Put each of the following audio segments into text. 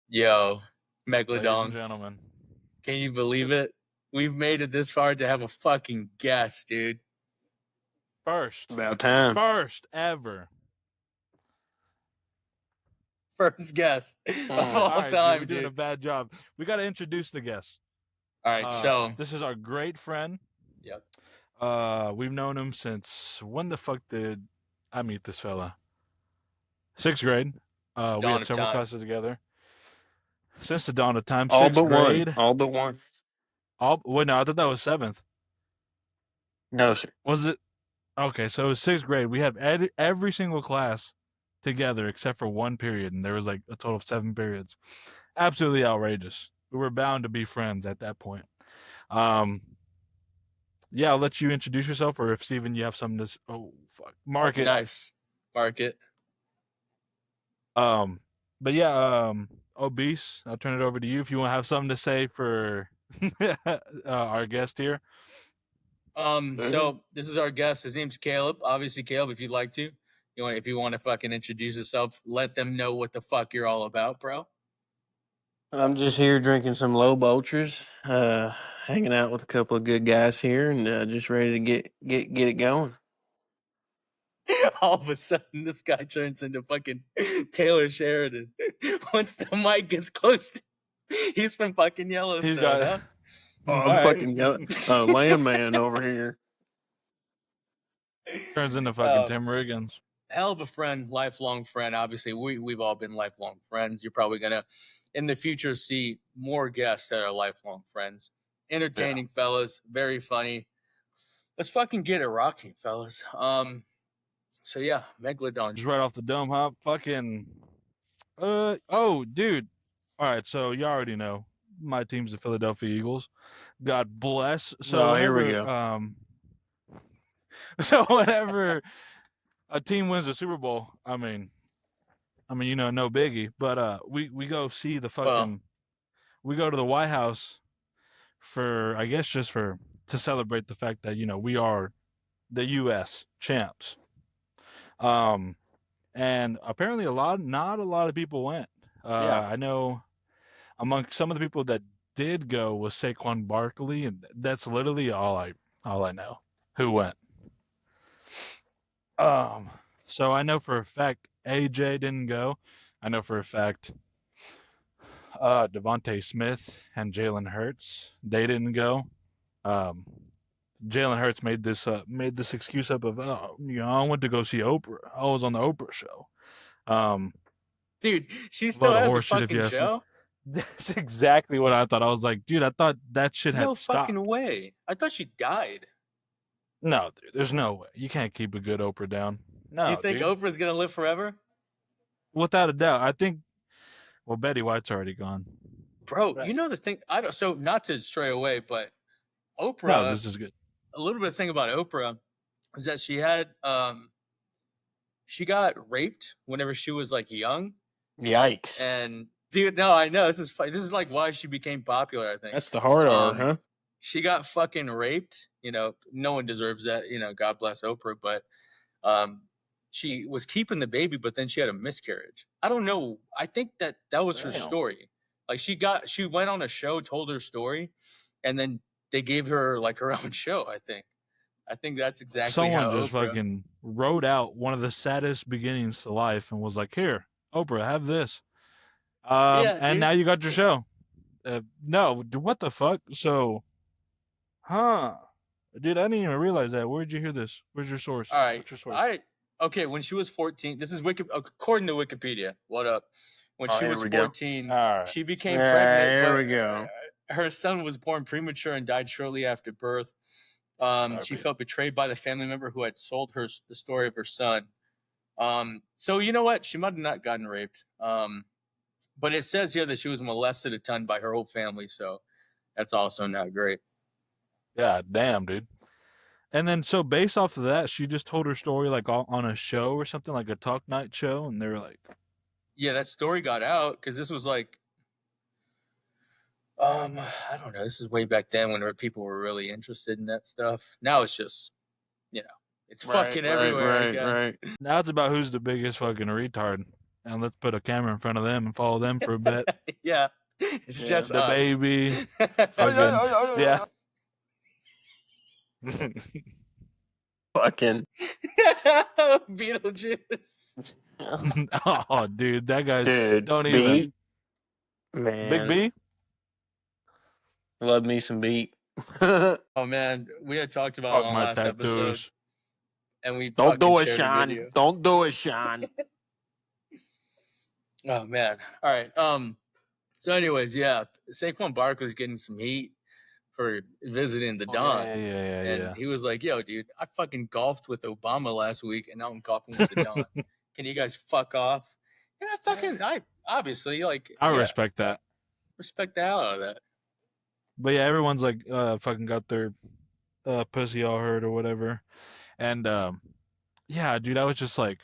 Yo, Ladies and Megalodon, gentlemen. can you believe it? We've made it this far to have a fucking guest, dude. First. About time. First ever. First guest of Mm. All all right, dude, we're time, doing a dude. bad job. We got to introduce the guest. All right, so This is our great friend. yep. We've known him since when the fuck did I meet this fella? 6th grade. We Dawn had of several time. classes together since the dawn of time. All Sixth but one. grade. All but one. Wait, no, I thought that was 7th. No, sir. Was it? Okay, so it was 6th grade. We had every single class together except for one period, and there was like a total of 7 periods. Absolutely outrageous. We were bound to be friends at that point. Um, yeah, I'll let you introduce yourself, or if Steven, you have something to. Oh fuck, mark it. Nice. Mark it. Um, but yeah, obese. I'll turn it over to you if you want to have something to say for our guest here. So this is our guest. His name's Caleb. Obviously, Caleb, if you'd like to, if you want to fucking introduce yourself, let them know what the fuck you're all about, bro. I'm just here drinking some low ultras, hanging out with a couple of good guys here, and just ready to get it going. All of a sudden, this guy turns into fucking Taylor Sheridan. Once the mic gets close to, he's from fucking He's Yellowstone, got. huh? Oh, I'm All right. fucking landman over here. Turns into fucking Tim Riggins. Hell of a friend, lifelong friend. Obviously, we've all been lifelong friends. You're probably gonna, in the future, see more guests that are lifelong friends. Entertaining fellas, very funny. Let's fucking get it rocking, fellas. So yeah, Megalodon. Just right off the dome, huh? Fucking. Oh, dude. All right, so you already know my team's the Philadelphia Eagles. God bless. So Oh, here we whenever, go. so whenever a team wins a Super Bowl, no biggie. But we go see the Well, fucking. We go to the White House for, I guess, just for to celebrate the fact that we are the U.S. champs. Um, and apparently not a lot of people went. Yeah. I know among some of the people that did go was Saquon Barkley, and that's literally all I know who went. Um, so I know for a fact AJ didn't go. I know for a fact Devontae Smith and Jalen Hurts they didn't go. Um, Jalen Hurts made this excuse up of I went to go see Oprah. I was on the Oprah show. Um, dude, she a still load of has a horseshit if you fucking ask me. show. That's exactly what I thought. I was like, dude, I thought that shit No had fucking stopped. way. I thought she died. No, dude, there's no way. You can't keep a good Oprah down. You No, think dude. Oprah's gonna live forever? Without a doubt. I think, well, Betty White's already gone. Bro, Right. you know the thing. I don't. So not to stray away, but No, Oprah. this is good. A little bit of thing about Oprah is that she got raped whenever she was like young. Yikes. And dude, no, I know this is this is like why she became popular. I think That's the hard R, huh? she got fucking raped. No one deserves that. God bless Oprah, but um, she was keeping the baby, but then she had a miscarriage. I don't know. I think that was her Damn. story. Like she went on a show, told her story, and then they gave her like her own show. I think that's exactly Someone how just Oprah. fucking wrote out one of the saddest beginnings to life and was like, here, Oprah, have this. Yeah, And dude. now you got your show. No, what the fuck? So, huh? Dude, I didn't even realize that. Where'd you hear this? Where's your source? All right. What's your source? Okay, when she was 14, this is according to Wikipedia. What up? When Oh, she here was we go. 14, All right. she became Yeah, pregnant, here but we go. her son was born premature and died shortly after birth. She felt betrayed by the family member who had sold her the story of her son. So you know what? She might have not gotten raped. But it says here that she was molested a ton by her whole family, so that's also not great. Yeah, damn, dude. And then, so based off of that, she just told her story like on a show or something, like a talk night show, and they were like, Yeah, that story got out because this was like, I don't know. This is way back then when people were really interested in that stuff. Now it's just, it's Right, fucking right, everywhere, I right, guess. right. now it's about who's the biggest fucking retard. and let's put a camera in front of them and follow them for a bit. Yeah, it's Yeah. just The us. baby, fucking yeah. Fucking. Beetlejuice. Oh, dude, that guy's Dude, don't beat. even. Man. Big B. Love me some beat. Oh man, we had talked about it Fuck on my last episode, tattoos. and we Don't fucking do it, shared a Sean. video. Don't do it, Sean. Oh man. All right. So, anyways, yeah, Saquon Barkley's getting some heat for visiting the Oh, Don. yeah. And he was like, yo, dude, I fucking golfed with Obama last week, and now I'm golfing with the Don. Can you guys fuck off? And I obviously, like, I yeah, respect that. respect the hell out of that. But yeah, everyone's like, fucking got their pussy all hurt or whatever. And yeah, dude, I was just like,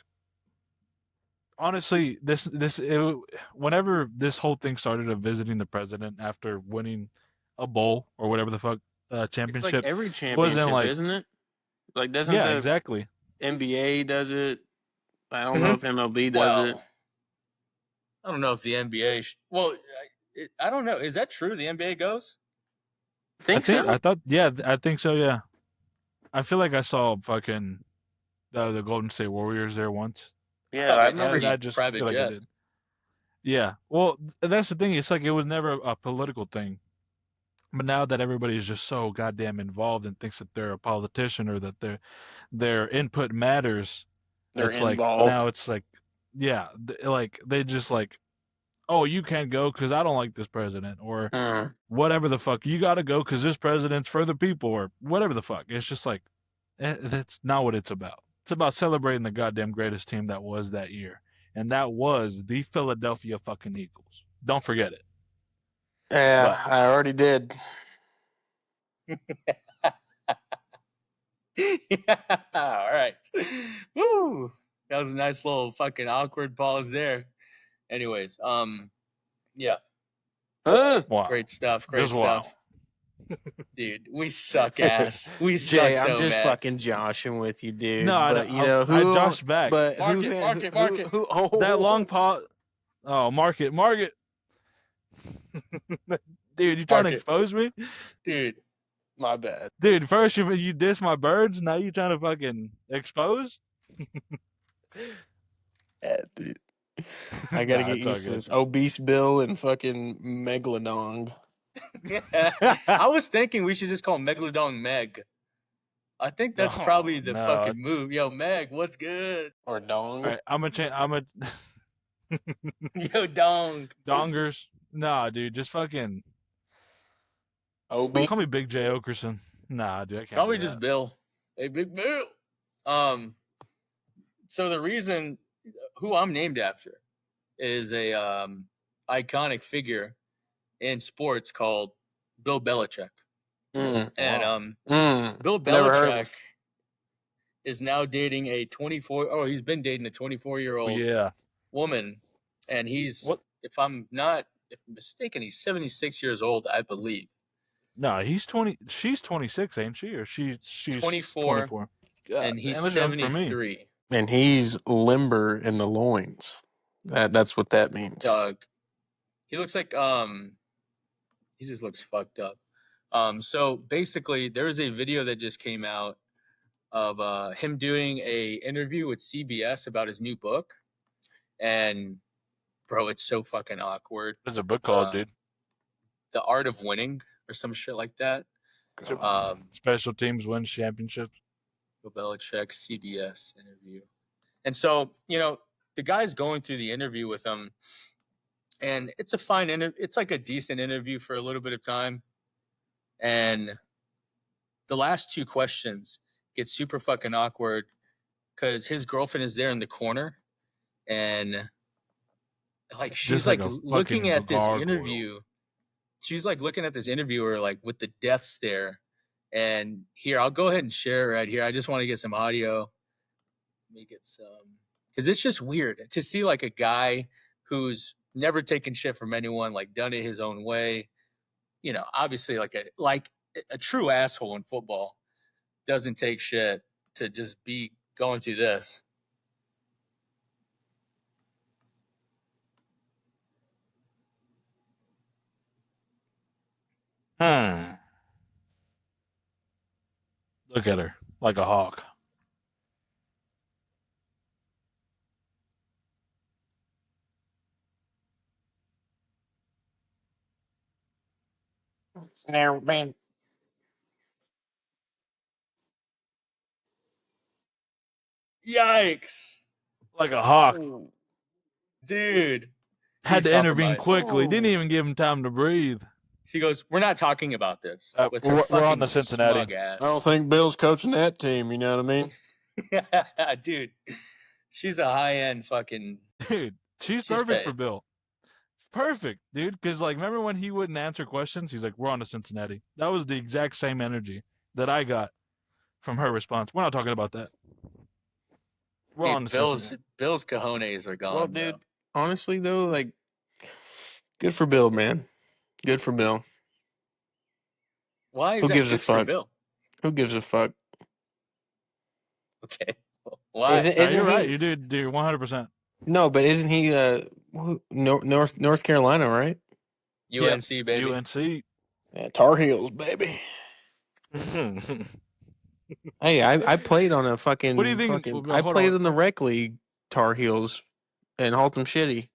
honestly, whenever this whole thing started of visiting the president after winning a bowl or whatever the fuck It's like championship, every wasn't championship, like, isn't it? Like, doesn't yeah, the exactly. NBA does it? I don't know if MLB does it. Well, I don't know if the NBA. I don't know. Is that true? The NBA goes? Think so? I thought, yeah, I think so. Yeah, I feel like I saw fucking the Golden State Warriors there once. Yeah, I I remember. the I just private feel like I jet. did. Yeah, well, that's the thing. It's like it was never a political thing. But now that everybody's just so goddamn involved and thinks that they're a politician or that their input matters, They're it's like involved. now it's like, yeah, like they just like, oh, you can't go because I don't like this president or whatever the fuck. You got to go because this president's for the people or whatever the fuck. It's just like, that's not what it's about. It's about celebrating the goddamn greatest team that was that year, and that was the Philadelphia fucking Eagles. Don't forget it. Yeah, I already did. Yeah, all right. Woo! That was a nice little fucking awkward pause there. Anyways, yeah, Wow. great stuff. Great Just wow. stuff. Dude, we suck ass. We Jay, suck I'm so just bad. fucking joshing with you, dude. No, but you know who? I joshed back. But Mark who? it, mark it. Who? Oh, That long pause. Oh, mark it. Dude, you trying to expose me? Dude. My bad. Dude, first you diss my birds, now you trying to fucking expose? Yeah, dude. I gotta get used to this. Obese Bill and fucking Megalodon. I was thinking we should just call Megalodon Meg. I think that's probably the fucking move. Yo, Meg, what's good? Or Dong. All right, I'm a Yo, Dong. Dongers. Nah, dude, just fucking Obi. call me Big J Okerson. Nah, dude, I can't. Call me just Bill. Hey, Big Bill. So the reason who I'm named after is a iconic figure in sports called Bill Belichick. And Bill Belichick is now dating a 24. Oh, he's been dating a 24-year-old woman, and he's, if I'm mistaken, he's 76 years old, I believe. No, he's 20. She's 26, ain't she? Or she's 24. God, and he's 73. And he's limber in the loins. That's what that means. Doug. He looks like he just looks fucked up. So basically, there's a video that just came out of him doing a interview with CBS about his new book, and bro, it's so fucking awkward. What's a book called, dude? The Art of Winning or some shit like that. Special teams win championships. Bill Belichick CBS interview, and so the guy's going through the interview with him, and it's a fine it's like a decent interview for a little bit of time. And the last two questions get super fucking awkward because his girlfriend is there in the corner, and like she's like looking at this interview. She's like looking at this interviewer like with the death stare. And here, I'll go ahead and share it right here. I just want to get some audio. Let me get some, because it's just weird to see like a guy who's never taken shit from anyone, like done it his own way. Obviously like a true asshole in football doesn't take shit to just be going through this. Look at her, like a hawk. Never been. Yikes, Like a hawk. dude. Had He's to intervene compromised. quickly. Didn't even give him time to breathe. She goes, "We're not talking about this." With her We're fucking on the Cincinnati. smug ass. I don't think Bill's coaching that team. You know what I mean? Dude, she's a high end fucking. Dude, she's perfect for Bill. Perfect, dude. Because like, remember when he wouldn't answer questions? He's like, "We're on to Cincinnati." That was the exact same energy that I got from her response. We're not talking about that. We're on to Cincinnati. Bill's cojones are gone. Well, dude, honestly though, like, good for Bill, man. Good for Bill. Why is Who that gives a good for fuck? Bill? Who gives a fuck? Okay, why? You're right. You did. You're 100%. No, but isn't he North Carolina, right? UNC, baby. UNC. Yeah, Tar Heels, baby. Hey, I played on a fucking. What do you think? Fucking, Well, I hold played on. in the rec league, Tar Heels, and Haltom Shitty.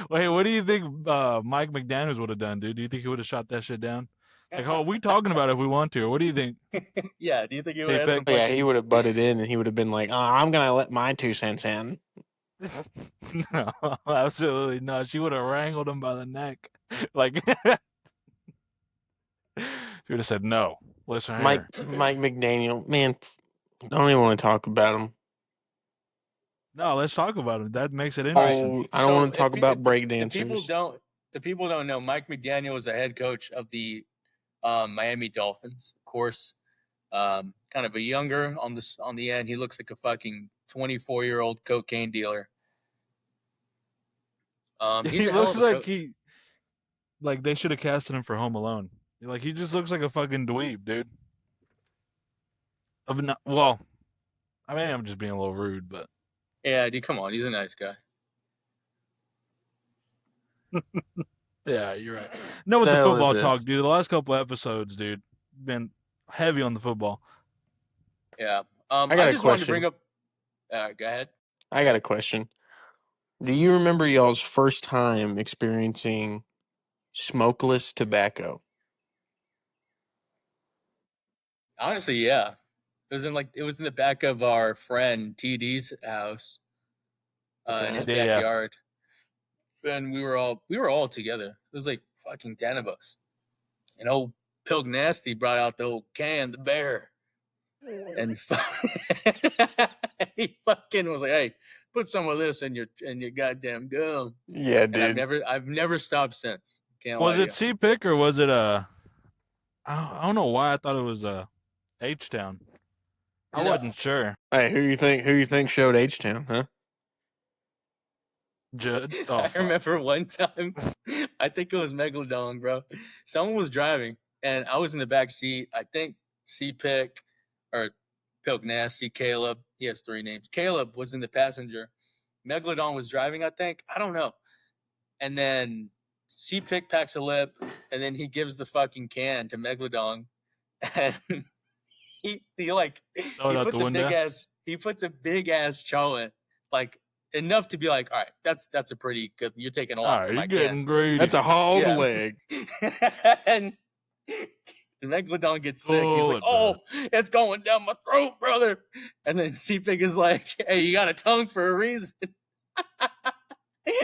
Wait, what do you think Mike McDaniels would have done, dude? Do you think he would have shot that shit down? Like, oh, we talking about it if we want to. Or what do you think? Yeah, do you think he would have CPICK? some fucking... Yeah, he would have butted in, and he would have been like, "I'm gonna let my 2 cents in." No, absolutely not. She would have wrangled him by the neck. Like, she would have said, no, listen Mike here. McDaniel, man, I don't even want to talk about him. No, let's talk about him. That makes it interesting. I don't want to talk about breakdancers. The people don't know. Mike McDaniel was the head coach of the Miami Dolphins, of course. Kind of a younger on the end. He looks like a fucking 24-year-old cocaine dealer. He's He a hell looks of a like coach. like they should have casted him for Home Alone. Like, he just looks like a fucking dweeb, dude. Well, I mean, I'm just being a little rude, but Yeah, dude, come on. He's a nice guy. yeah, you're right. No, with the hell football is talk, this? dude. The last couple episodes, dude, been heavy on the football. Yeah. I got a just wanted to question. bring up. Go ahead. I got a question. Do you remember y'all's first time experiencing smokeless tobacco? Honestly, yeah. It was in the back of our friend TD's house, in his Yeah. backyard, and we were all together. It was like fucking 10 of us. And old Pilknasty brought out the old can, the bear, and he fucking was like, "Hey, put some of this in your goddamn gum." Yeah, And dude. I've never stopped since. Can't Was lie it to you. CPICK or was it I don't know why I thought it was H-Town. I wasn't sure. Hey, who you think showed H-Town, huh? Judd. Oh, I fuck. remember one time, I think it was Megalodon, bro. Someone was driving, and I was in the back seat. I think CPICK or Pilknasty, Caleb. He has 3 names. Caleb was in the passenger. Megalodon was driving, I think. I don't know. And then CPICK packs a lip, and then he gives the fucking can to Megalodon, and he puts a big ass chow in, like enough to be like, all right, that's a pretty good. You're taking a lot All right, for you're my getting can. greedy. That's a hog Yeah. leg. And Megalodon gets sick. He's like, "Oh, it's going down my throat, brother." And then CPICK is like, "Hey, you got a tongue for a reason."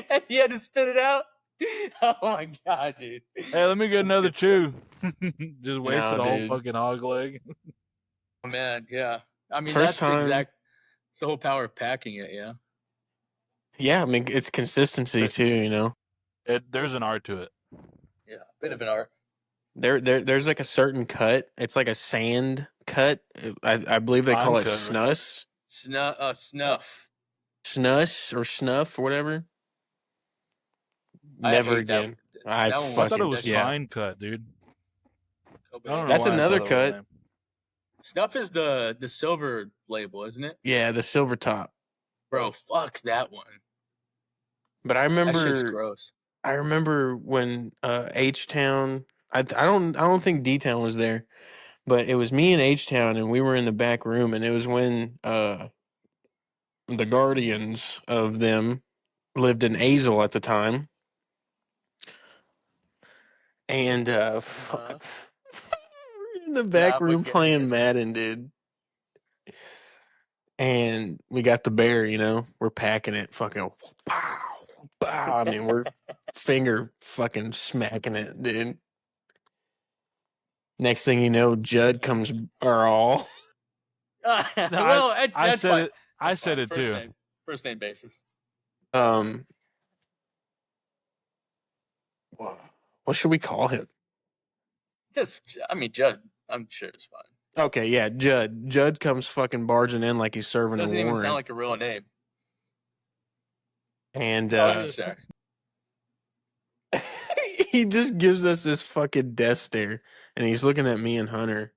And he had to spit it out. Oh my god, dude! Hey, let me get another chew. Just wasted a whole dude. fucking hog leg. Oh man, yeah. I mean, First that's time. it's the whole power of packing it. Yeah. Yeah, I mean it's consistency too. You know, There's an art to it. Yeah, bit of an art. There's like a certain cut. It's like a sand cut. I believe they call it snus. Snuff. Snus or snuff or whatever. I Never hate again. that I one was- I thought it fucking was yeah. fine cut, dude. Oh, I don't know That's why I another thought that was cut. lame. Snuff is the silver label, isn't it? Yeah, the silver top. Bro, fuck that one. But I That shit's remember gross. I remember when H-Town. I don't think D-Town was there, but it was me and H-Town, and we were in the back room, and it was when the guardians of them lived in Azle at the time, and Uh-huh. we're in the back Nah, room but get playing it. Madden, dude. And we got the bear, we're packing it, fucking pow, pow. I mean, we're finger fucking smacking it, dude. Next thing you know, Judd comes or all. Well, I that's said fine. it. I That's said fine. it too. First name basis. What should we call him? Judd. I'm sure it's fine. Okay, yeah, Judd. Judd comes fucking barging in like he's serving Doesn't a even warrant. sound like a real name. And Sorry. he just gives us this fucking death stare, and he's looking at me and Hunter,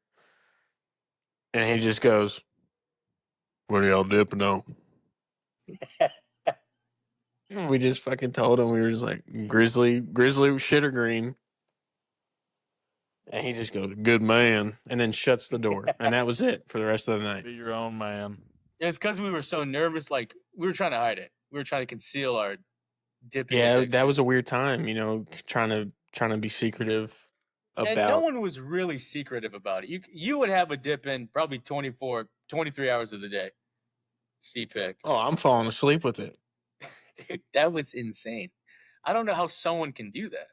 and he just goes, "What are y'all dipping on?" We just fucking told him, we were just like, grizzly shit or green. And he just goes, "Good man," and then shuts the door. And that was it for the rest of the night. Be your own man. It's because we were so nervous. Like, we were trying to hide it. We were trying to conceal our dipping Yeah, addiction. that was a weird time, trying to be secretive about. And no one was really secretive about it. You would have a dip in probably 23 hours of the day. CPICK. Oh, I'm falling asleep with it. Dude, that was insane. I don't know how someone can do that.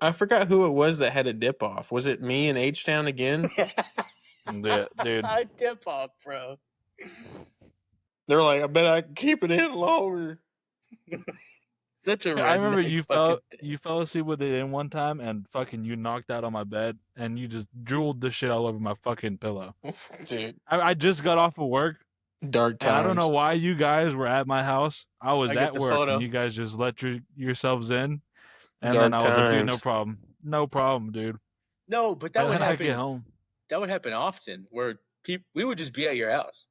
I forgot who it was that had a dip off. Was it me and H-Town again? Yeah, dude. I dip off, bro. They're like, I bet I can keep it in longer. Such a redneck. I remember you fell asleep with it in one time, and fucking you knocked out on my bed, and you just drooled the shit all over my fucking pillow. Dude, I just got off of work. dark times. And I don't know why you guys were at my house. I was get at the work, photo. and you guys just let yourselves in. And Dark then I was like, dude, no times. problem, dude. No, but that And would then I happen. get home. That would happen often, where we would just be at your house.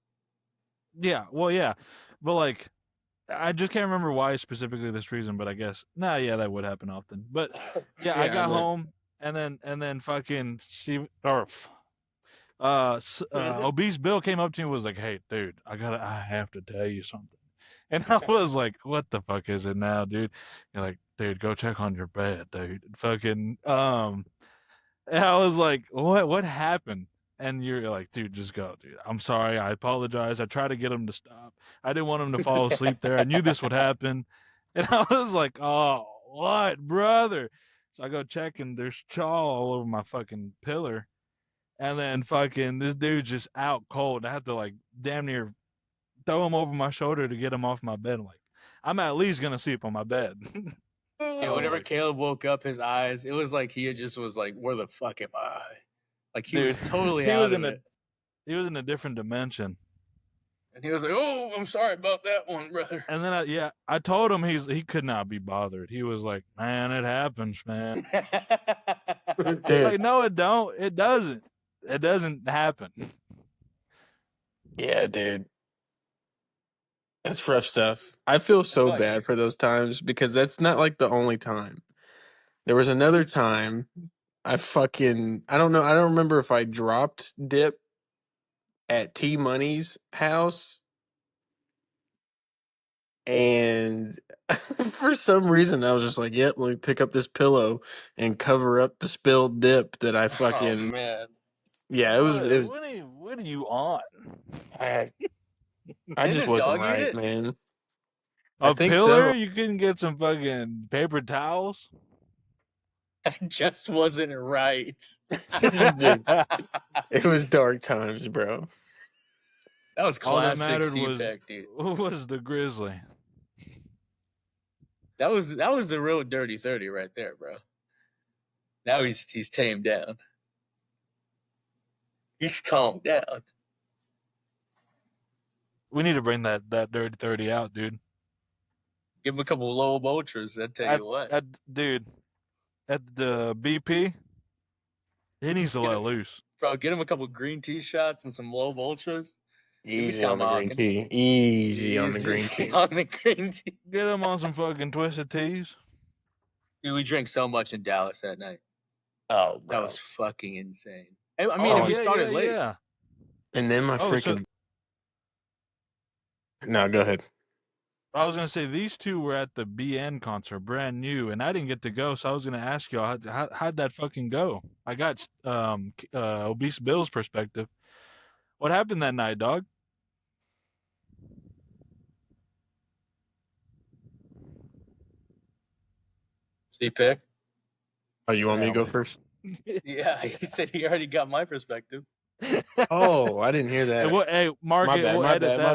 Yeah, well, yeah, but like, I just can't remember why specifically this reason, but I guess yeah, that would happen often. But yeah, I got home, and then fucking obese Bill came up to me and was like, "Hey, dude, I have to tell you something." And I was like, "What the fuck is it now, dude?" You're like, "Dude, go check on your bed, dude." Fucking and I was like, "What happened?" And you're like, "Dude, just go, dude. I'm sorry. I apologize. I tried to get him to stop. I didn't want him to fall asleep there. I knew this would happen." And I was like, "Oh, what, brother?" So I go check, and there's chaw all over my fucking pillar. And then fucking this dude's just out cold. I had to like damn near throw him over my shoulder to get him off my bed. Like, I'm at least gonna sleep on my bed. Yeah, whenever Caleb woke up, his eyes, it was like he just was like, "Where the fuck am I?" Like he was totally out of it. He was in a different dimension. And he was like, "Oh, I'm sorry about that one, brother." And then I told him he could not be bothered. He was like, "Man, it happens, man." Like, no, it don't. It doesn't. It doesn't happen. Yeah, dude. That's rough stuff. I feel so bad for those times because that's not like the only time. There was another time I don't know. I don't remember if I dropped dip at T Money's house. And for some reason, I was just like, "Yep, let me pick up this pillow and cover up the spilled dip that I fucking." Oh man. Yeah, it was. What are you on? I just wasn't right, man. A pillar? You couldn't get some fucking paper towels? I just wasn't right. Dude, it was dark times, bro. That was All that classic mattered CPICK, dude. was the grizzly. That was the real dirty 30 right there, bro. Now he's tamed down. He's calmed down. We need to bring that dirty 30 out, dude. Give him a couple low ultras. I tell you what, dude, at the BP, he needs to let loose. Bro, get him a couple green tea shots and some low ultras. Easy on the green tea. Easy on the green tea. On the green tea. Get him on some fucking twisted teas. Dude, we drank so much in Dallas that night. Oh, bro. That was fucking insane. I mean, Oh we yeah, started yeah, late. yeah. And then my Oh, so freaking. No, go ahead. I was gonna say these two were at the BN concert, brand new, and I didn't get to go. So I was gonna ask y'all how'd that fucking go? I got obese Bill's perspective. What happened that night, dog? CPICK. Oh, you want me to go Damn. first? Yeah, he said he already got my perspective. Oh, I didn't hear Hey, that. hey, Mark, My bad, we'll my edit bad, my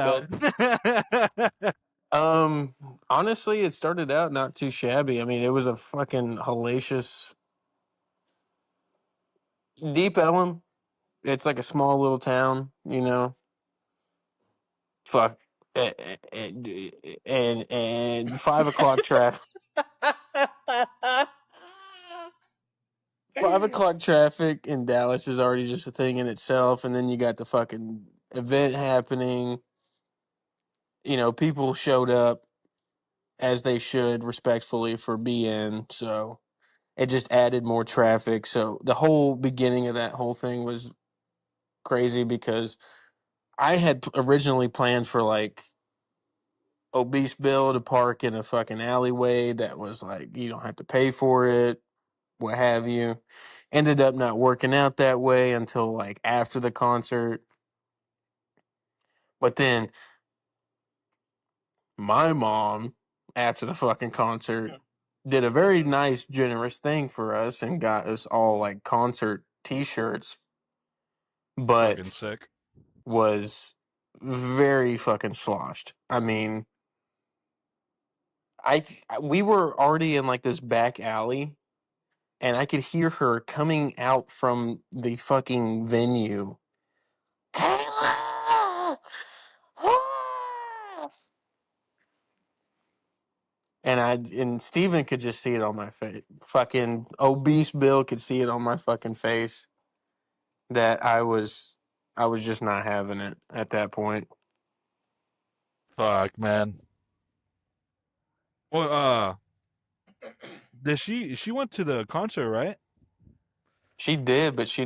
that out. Honestly, it started out not too shabby. I mean, it was a fucking hellacious Deep Ellum. It's like a small little town, you know. Fuck. And 5 o'clock traffic. 5 o'clock traffic in Dallas is already just a thing in itself, and then you got the fucking event happening. You know, people showed up as they should, respectfully, for BN, so it just added more traffic. So the whole beginning of that whole thing was crazy because I had originally planned for like obese Bill to park in a fucking alleyway that was like you don't have to pay for it, what have you. Ended up not working out that way until like after the concert. But then my mom, after the fucking concert, did a very nice, generous thing for us and got us all like concert T-shirts, Fucking but sick. was very fucking sloshed. I mean, we were already in like this back alley, and I could hear her coming out from the fucking venue. And Steven could just see it on my face. Fucking obese Bill could see it on my fucking face that I was just not having it at that point. Fuck, man. Well, did she went to the concert, right? She did, but she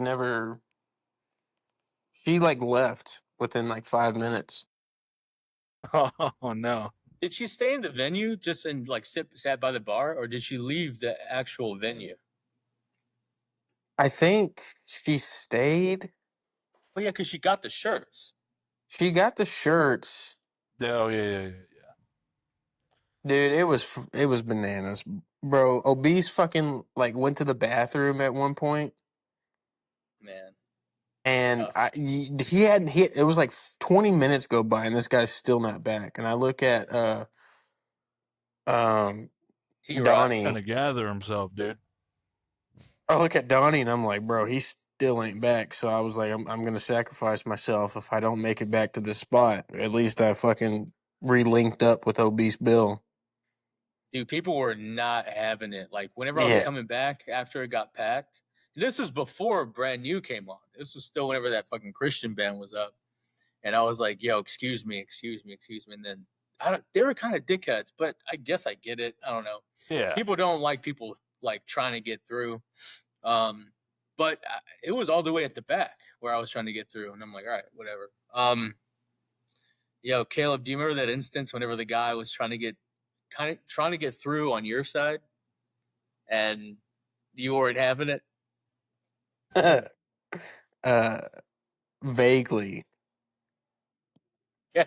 like left within like 5 minutes. Oh no. Did she stay in the venue just and like sat by the bar, or did she leave the actual venue? I think she stayed. Oh yeah, because she got the shirts. She got the shirts. Oh yeah, yeah, yeah. Dude, it was bananas, bro. Obese fucking like went to the bathroom at one point, Man, and tough. he hadn't hit. It was like 20 minutes go by, and this guy's still not back. And I look at um T-Rod. Trying to Donnie. gather himself, dude. I look at Donnie, and I'm like, bro, he still ain't back. So I was like, I'm gonna sacrifice myself if I don't make it back to this spot. At least I fucking re-linked up with Obese Bill. Dude, people were not having it. Like whenever I was Yeah. coming back after it got packed, and this was before Brand New came on. This was still whenever that fucking Christian band was up, and I was like, "Yo, excuse me, excuse me, excuse me." And then they were kind of dickheads, but I guess I get it. I don't know. Yeah. People don't like people like trying to get through. Um, but it was all the way at the back where I was trying to get through, and I'm like, all right, whatever. Yo, Caleb, do you remember that instance whenever the guy was trying to get through on your side, and you weren't having it? uh, Vaguely. Yeah,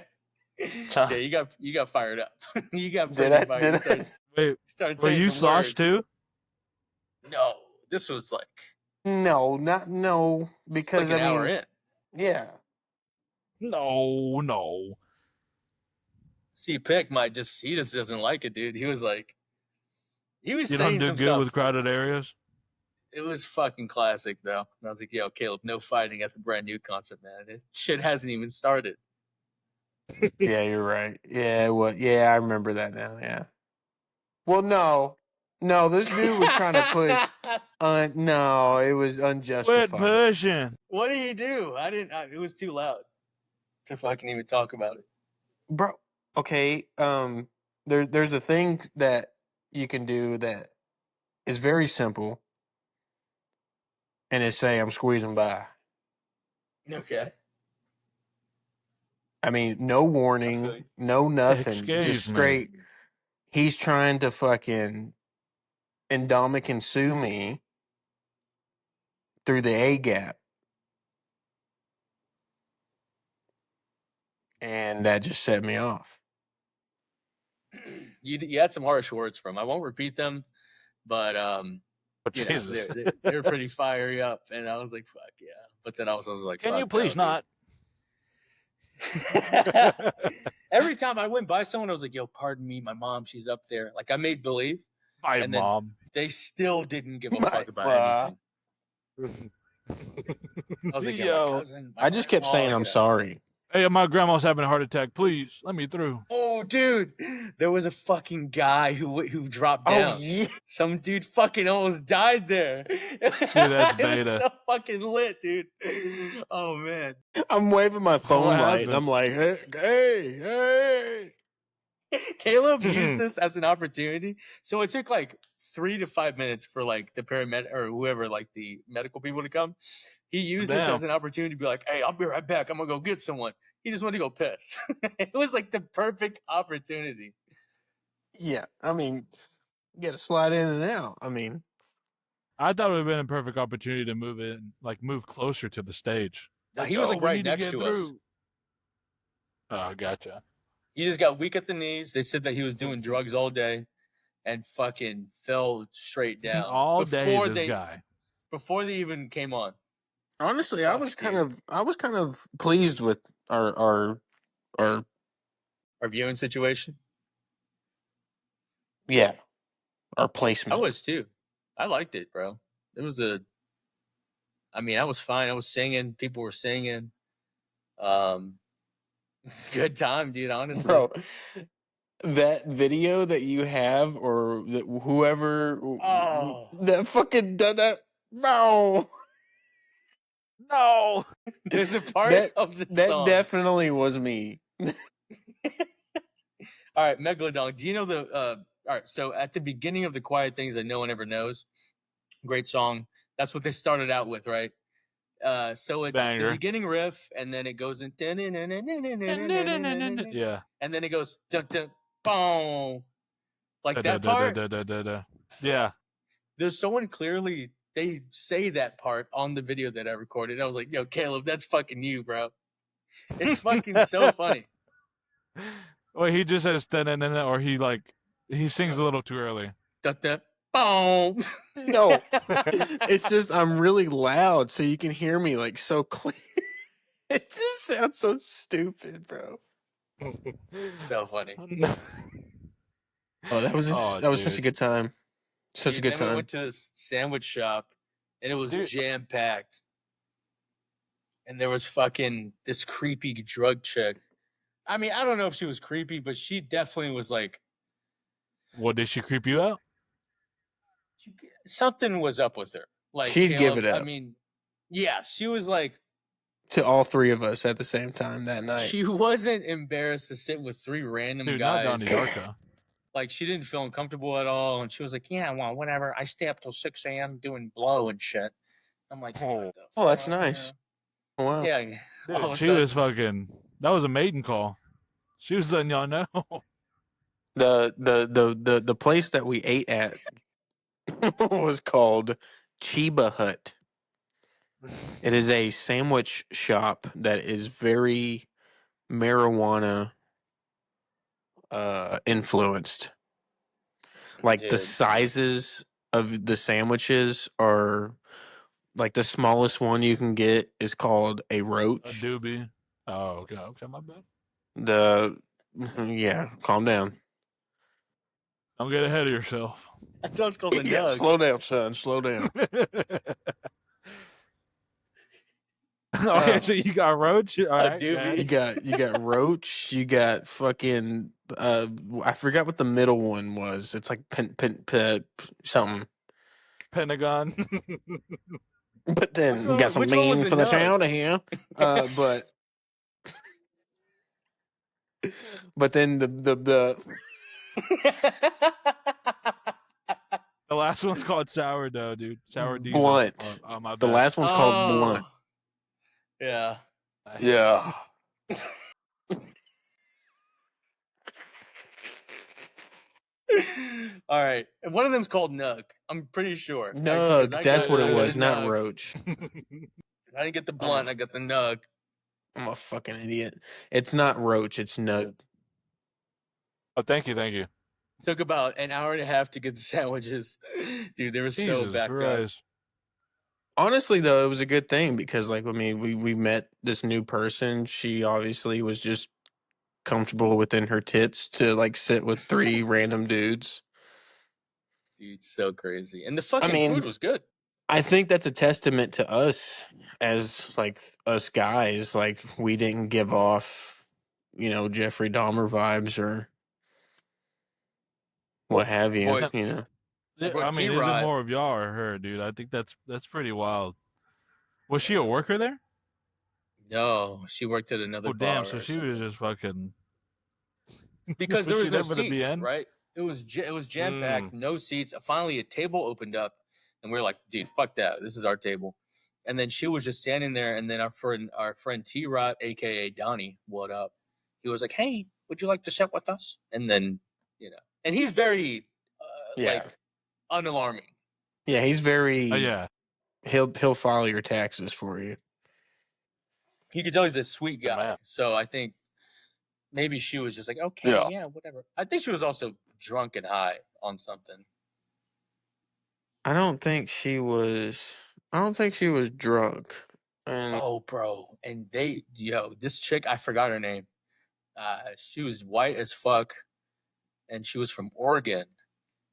yeah, you got fired up. You got Did freaking I? fired. Did You I? started Were saying you some sloshed words. too? No, this was like No, not no. it's like Because an I hour mean, in. yeah. No, no. See, Pick he just doesn't like it, dude. He was You don't saying do some good stuff. with crowded areas. It was fucking classic though. And I was like, yo, Caleb, no fighting at the Brand New concert, man. It shit hasn't even started. Yeah, you're right. Yeah, well, yeah, I remember that now. Yeah. Well, no, this dude was trying to push. No, it was Quit unjustified, pushing. What did he do? It was too loud to fucking even talk about it. bro. Okay, there's a thing that you can do that is very simple, and it say I'm squeezing by. Okay. I mean, no warning, no nothing, Excuse just me. straight. He's trying to fucking Indomik and sue me through the A gap. And that just set me off. You had some harsh words from. I won't repeat them, but you know, Jesus. they're pretty fiery up, and I was like, "Fuck yeah!" But then I was like, Can "Fuck you please no, not? dude." Every time I went by someone, I was like, "Yo, pardon me, my mom, she's up there." Like I made believe, My and then mom. they still didn't give a My fuck about mom. anything. I was like, "Yeah, my Yo. cousin." I just kept saying I'm sorry. Hey, my grandma's having a heart attack. Please let me through. Oh, dude, there was a fucking guy who dropped Oh, down. yeah. Some dude fucking almost died there. that's It was beta. so fucking lit, dude. Oh man. I'm waving my phone What light, and happened? I'm like, hey. Caleb used this as an opportunity. So it took like 3 to 5 minutes for like the paramedic or whoever, like the medical people to come. He used this Damn. as an opportunity to be like, "Hey, I'll be right back. I'm gonna go get someone." He just wanted to go piss. It was like the perfect opportunity. Yeah, I mean, you got to slide in and out. I mean, I thought it would have been a perfect opportunity to move closer to the stage. Now, Like, he was oh, like we right need to next get to us. through. Oh, gotcha. He just got weak at the knees. They said that he was doing drugs all day and fucking fell straight down All day, this guy. before they even came on. honestly, Fuck, I was kind of pleased with our our viewing situation. yeah, our I placement. was too. I liked it, bro. It was I was fine. I was singing. People were singing. Good time, dude. Honestly, Bro, that video that you have, or that whoever that fucking done that, no, No. There's a part that of the that song. definitely was me. All right, Megalodon. Do you know the? All right, so at the beginning of the Quiet Things That No One Ever Knows, great song. That's what they started out with, right? So it's the Banger. beginning riff, and then it goes in, Yeah. and then it goes dun dun boom, like that part. Yeah. There's someone clearly they say that part on the video that I recorded. I was like, "Yo, Caleb, that's fucking you, bro." It's fucking so funny. Well, he just says or he sings a little too early. Dun dun boom. No, it's just I'm really loud, so you can hear me like so clear. It just sounds so stupid, bro. So funny. Oh, that was such a good time. Such a good Then we time. went to this sandwich shop, and it was jam packed. And there was fucking this creepy drug chick. I mean, I don't know if she was creepy, but she definitely was like. What, did she creep you out? Something was up with her. Like She'd give Caleb, it up. I mean, yeah, she was like. To all three of us at the same time that night. She wasn't embarrassed to sit with 3 random Dude, guys. not Donnie Darko. Like, she didn't feel uncomfortable at all. And she was like, "Yeah, well, whatever. I stay up till 6 a.m. doing blow and shit." I'm like, oh, that's nice. Wow. Yeah. Dude, she was fucking. That was a maiden call. She was letting y'all know. The place that we ate at was called Chiba Hut. It is a sandwich shop that is very marijuana influenced. Like the sizes of the sandwiches are like the smallest one you can get is called a roach. A doobie. Oh, okay, my bad. Yeah, calm down. Don't get ahead of yourself. I thought it was called a nug. Slow down, son. Slow down. Okay, so you got roach. All right, doobie. You got roach. You got fucking. I forgot what the middle one was. It's like something. Pentagon. But then you got some beans for the chowder here. But then the The last one's called sourdough, dude. Sour diesel. Blunt. Oh, my bad. The last one's called blunt. Yeah. Nice. Yeah. All right. And one of them's called Nug. I'm pretty sure. Nug. That's what it was, not Nug. roach. I didn't get the blunt. I got the Nug. I'm a fucking idiot. It's not roach. It's nug. Oh, thank you. Took about an hour and a half to get the sandwiches. Dude, they were so Jesus backed Christ. up. Honestly, though, it was a good thing because, like, I mean, we met this new person. She obviously was just comfortable within her tits to like sit with 3 random dudes. Dude, so crazy. And the fucking food was good. I think that's a testament to us as like us guys. Like we didn't give off, Jeffrey Dahmer vibes or what have you. Boy, you know. I mean, is it more of y'all or her, dude? I think that's pretty wild. Was she a worker there? No, she worked at another bar. Damn! So she was just fucking. Because there was no seats, right? It was jam packed, no seats. Finally, a table opened up, and we were like, "Dude, fuck that! This is our table." And then she was just standing there, and then our friend T Rod, aka Donnie, what up? He was like, "Hey, would you like to sit with us?" And then, and he's very, like, unalarming. Yeah, he's very. Yeah. He'll file your taxes for you. You could tell he's a sweet guy. So I think maybe she was just like, okay, yeah, whatever. I think she was also drunk and high on something. I don't think she was drunk. Oh, bro. And this chick, I forgot her name. She was white as fuck, and she was from Oregon.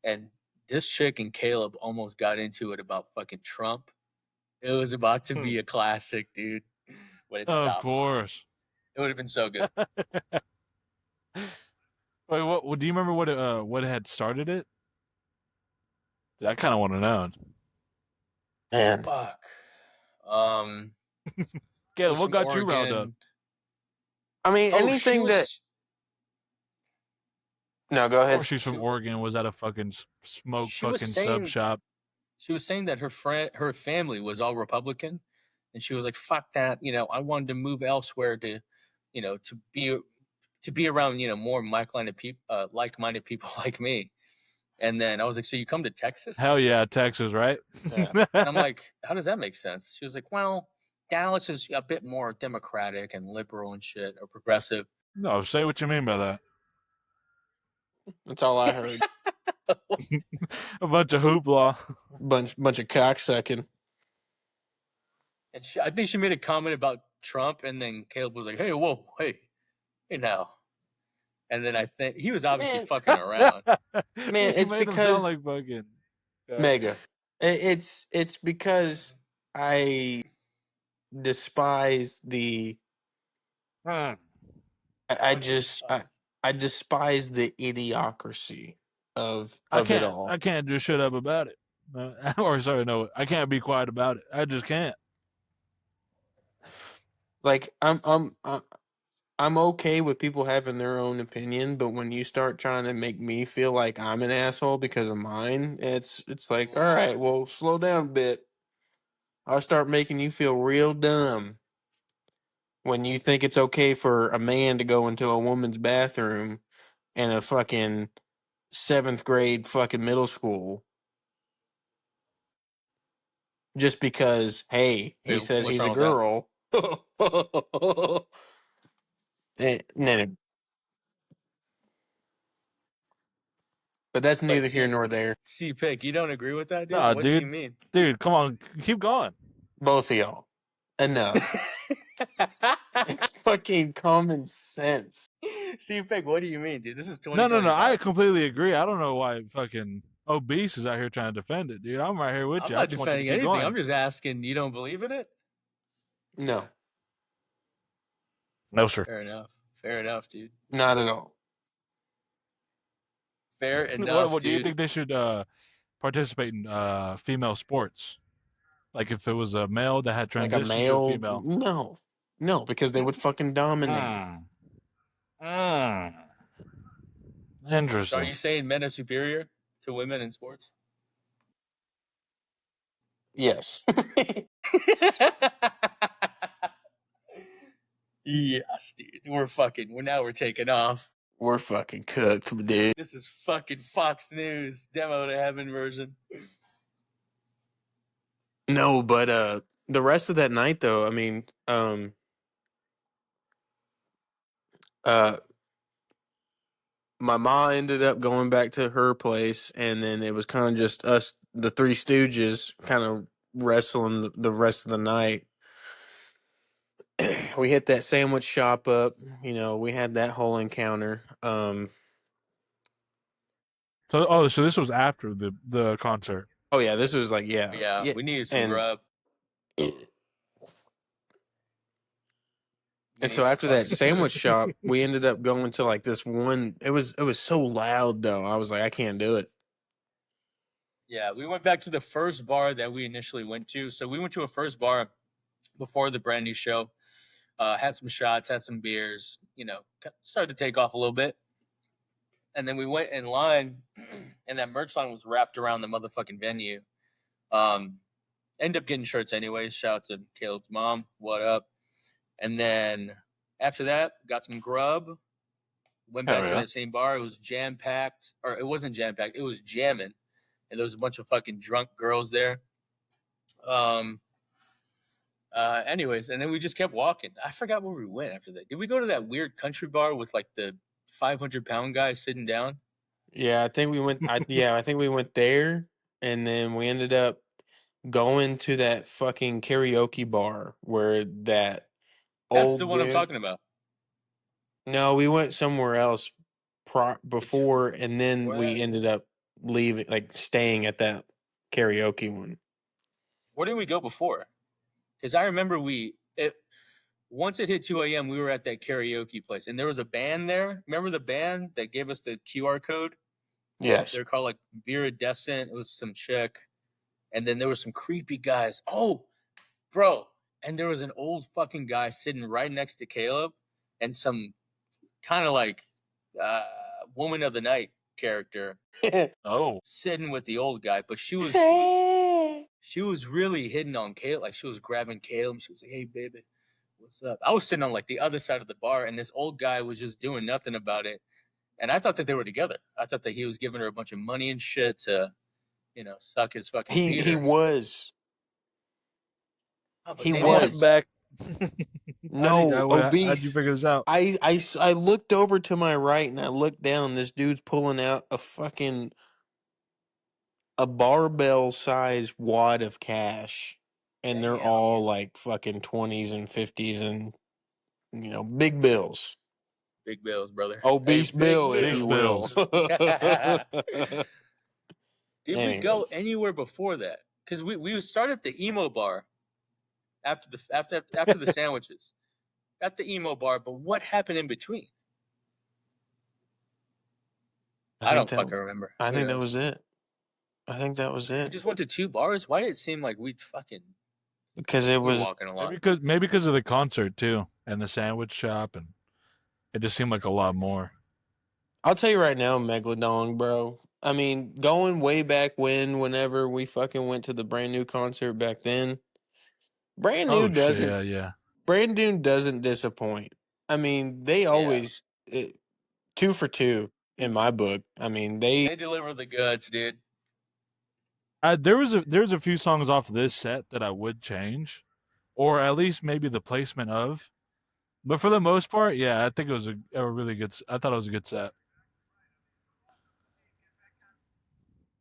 And this chick and Caleb almost got into it about fucking Trump. It was about to be a classic, dude. But it stopped. Of course. It would have been so good. Wait, what? Do you remember what had started it? I kind of want to know. Man, fuck. Caleb, what got you riled up? I mean, anything that. No, go ahead. Or she's from Oregon. Was at a fucking sub shop. She was saying that her family was all Republican, and she was like, "Fuck that!" I wanted to move elsewhere to be around more like-minded people like me. And then I was like, "So you come to Texas?" Hell yeah, Texas, right? Yeah. And I'm like, "How does that make sense?" She was like, "Well, Dallas is a bit more democratic and liberal and shit, or progressive." No, say what you mean by that. That's all I heard. A bunch of hoopla. Bunch of cocksucking. And I think she made a comment about Trump, and then Caleb was like, "Hey, whoa, hey now." And then I think he was obviously fucking around. Man, it's made because him sound like fucking Mega. It's because I despise the. I despise the idiocracy of it all. I can't just shut up about it. Or sorry, no, I can't be quiet about it. I just can't. Like I'm okay with people having their own opinion, but when you start trying to make me feel like I'm an asshole because of mine, it's like, all right, well, slow down a bit. I'll start making you feel real dumb when you think it's okay for a man to go into a woman's bathroom in a fucking 7th grade fucking middle school just because, hey, he says he's a girl. No. But that's neither here nor there. CPICK, you don't agree with that, dude? Nah, what do you mean? Dude, come on, keep going. Both of y'all. Enough. It's fucking common sense. CPICK, what do you mean, dude? This is 2025. No. I completely agree. I don't know why fucking obese is out here trying to defend it, dude. I'm right here with you. I'm not defending anything. Going. I'm just asking. You don't believe in it? No. No, sir. Fair enough, dude. Not at all. Fair enough, what dude. do you think they should participate in female sports? Like if it was a male that had transitioned like a male, to a female? No, because they would fucking dominate. Interesting. So are you saying men are superior to women in sports? Yes. Yes, dude. We're taking off. We're fucking cooked, dude. This is fucking Fox News demo to heaven version. No, but the rest of that night though, I mean, uh my mom ended up going back to her place, and then it was kind of just us, the Three Stooges, kind of wrestling the rest of the night. We hit that sandwich shop up. You know, we had that whole encounter. So this was after the concert. Oh yeah, this was like Yeah, we needed some and grub. and so after that sandwich shop, we ended up going to like this one. It was so loud though. I was like, I can't do it. Yeah, we went back to the first bar that we initially went to. So we went to a first bar before the brand new show. Had some shots, had some beers. You know, started to take off a little bit, and then we went in line, and that merch line was wrapped around the motherfucking venue. Ended up getting shirts anyways. Shout out to Caleb's mom. What up? And then after that, got some grub. Went back to that same bar. It was jam packed, or it wasn't jam packed. It was jamming, and there was a bunch of fucking drunk girls there. Anyways, and then we just kept walking. I forgot where we went after that. Did we go to that weird country bar with like the 500-pound guy sitting down? Yeah, I think we went. I think we went there, and then we ended up going to that fucking karaoke bar where that That's old the one I'm dude. talking about. No, we went somewhere else before, and then we ended up leaving, like staying at that karaoke one. Where did we go before? Because I remember once it hit 2 a.m., we were at that karaoke place, and there was a band there. Remember the band that gave us the QR code? Yes. They're called like Viridescent. It was some chick, and then there were some creepy guys. Oh, bro, and there was an old fucking guy sitting right next to Caleb, and some kind of like woman of the night character sitting with the old guy, but she was really hitting on Caleb. Like she was grabbing Caleb. She was like, "Hey, baby, what's up?" I was sitting on like the other side of the bar, and this old guy was just doing nothing about it. And I thought that they were together. I thought that he was giving her a bunch of money and shit to, suck his fucking He Peter. was. Oh, but He they was. met. Back. No, obese. How'd you figure this out? I looked over to my right and I looked down. This dude's pulling out a barbell size wad of cash, and they're all like fucking 20s and 50s and big bills. Big bills, brother. Obese Bill, if Big you will. Did we go anywhere before that? Because we started at the emo bar after the sandwiches. At the emo bar, but what happened in between? I don't fucking remember. I think that was it. I think that was We it. just went to 2 bars. Why did it seem like we'd fucking Because it was walking a lot? Maybe because of the concert too, and the sandwich shop, and it just seemed like a lot more. I'll tell you right now, Megalodon, bro. I mean, going way back whenever we fucking went to the brand new concert back then, brand new doesn't disappoint. I mean, they always 2 for 2 in my book. I mean, they deliver the goods, dude. There's a few songs off this set that I would change, or at least maybe the placement of. But for the most part, yeah, I think it was a really good. I thought it was a good set.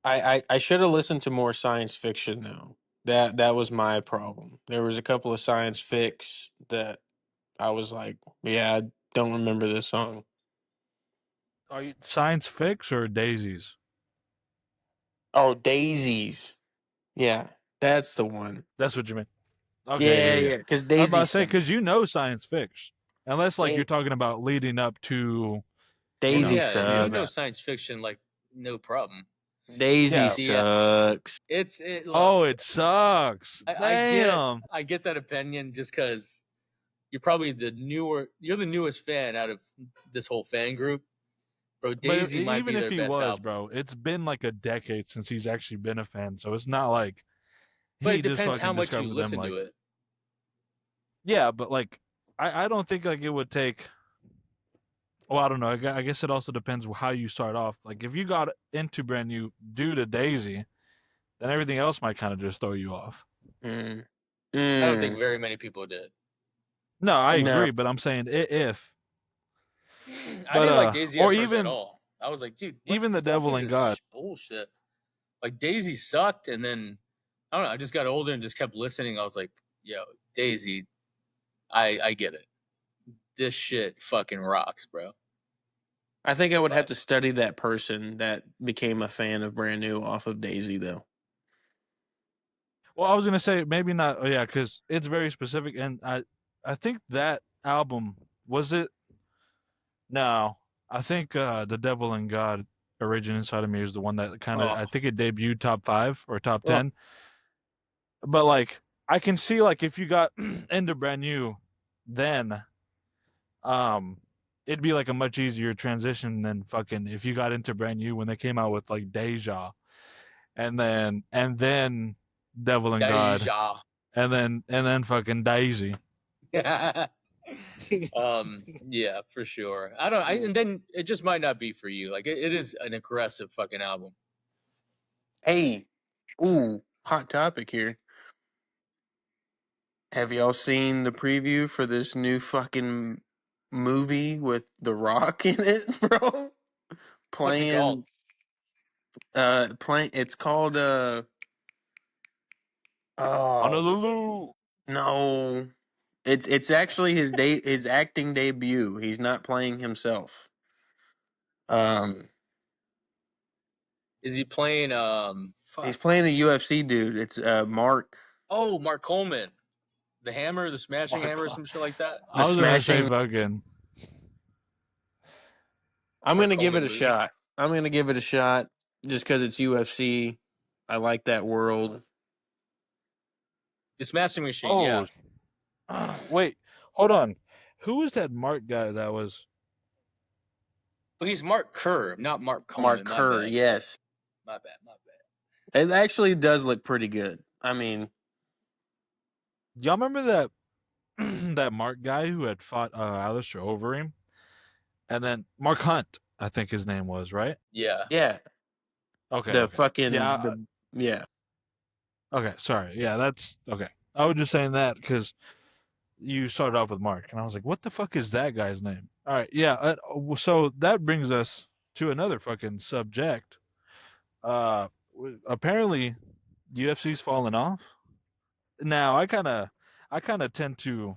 I should have listened to more science fiction though. That was my problem. There was a couple of science fics that I was like, yeah, I don't remember this song. Are you science fix or daisies? Oh, Daisies. Yeah, that's the one. That's what you mean. Okay, Yeah. Because I was Daisies. about to say because science fiction, unless like you're talking about leading up to Daisy you know sucks. science fiction like no problem. Daisy sucks. It sucks. I get that opinion just because you're probably the newest fan out of this whole fan group. Bro, Daisy might be their best album. Bro, it's been like a decade since he's actually been a fan, so it's not like But he it just depends how fucking much you discovered them. listen Like, to it. yeah, but like, I don't think like it would take. Well, I don't know. I guess it also depends how you start off. Like, if you got into brand new due to Daisy, then everything else might kind of just throw you off. Mm. I don't think Mm. very many people did. No, I No. agree, but I'm saying if. I didn't like Daisy Or at first at even all. I was like, dude, what even the the fuck Devil is and this God. bullshit? Like Daisy sucked, and then I don't know. I just got older and just kept listening. I was like, yo, Daisy, I get it. This shit fucking rocks, bro. I think I would have But to study that person that became a fan of Brand New off of Daisy, though. Well, I was gonna say maybe not. Oh, yeah, because it's very specific, and I think that album was it. No, I think the Devil and God Origin Inside of Me is the one that kind of Oh, I think it debuted top 5 or top oh. 10. But like I can see like if you got into brand new, then um it'd be like a much easier transition than fucking if you got into brand new when they came out with like Deja, and then Devil and God, Deja. and then fucking Daisy. Yeah, for sure. And then it just might not be for you. Like it is an aggressive fucking album. Hey, ooh, hot topic here. Have y'all seen the preview for this new fucking movie with The Rock in it, bro? What's it called? Playing. It's called oh Honolulu. no, it's actually his acting debut. He's not playing himself. Um, Is he playing he's fuck. playing a UFC dude. It's Mark Oh, Mark Coleman. The Hammer, the Smashing Hammer, or some shit like that. the I was gonna say Smashing. fucking. I'm Mark gonna give it Coleman a movie. shot. I'm gonna give it a shot just because it's UFC. I like that world. The Smashing Machine, yeah. Oh, wait, hold on. Who was that Mark guy that was? But he's Mark Kerr, not Mark Mark Coleman. My Kerr, bad. yes, My bad. My bad. it actually does look pretty good. I mean, Y'all remember that that Mark guy who had fought Alistair Overeem, and then Mark Hunt, I think his name was, right? Yeah. yeah, Okay, the okay, fucking yeah, yeah. okay. Sorry, yeah, that's okay. I was just saying that because you started off with Mark, and I was like, what the fuck is that guy's name? All right, yeah. So that brings us to another fucking subject. Apparently, UFC's fallen off. Now, I kind of tend to.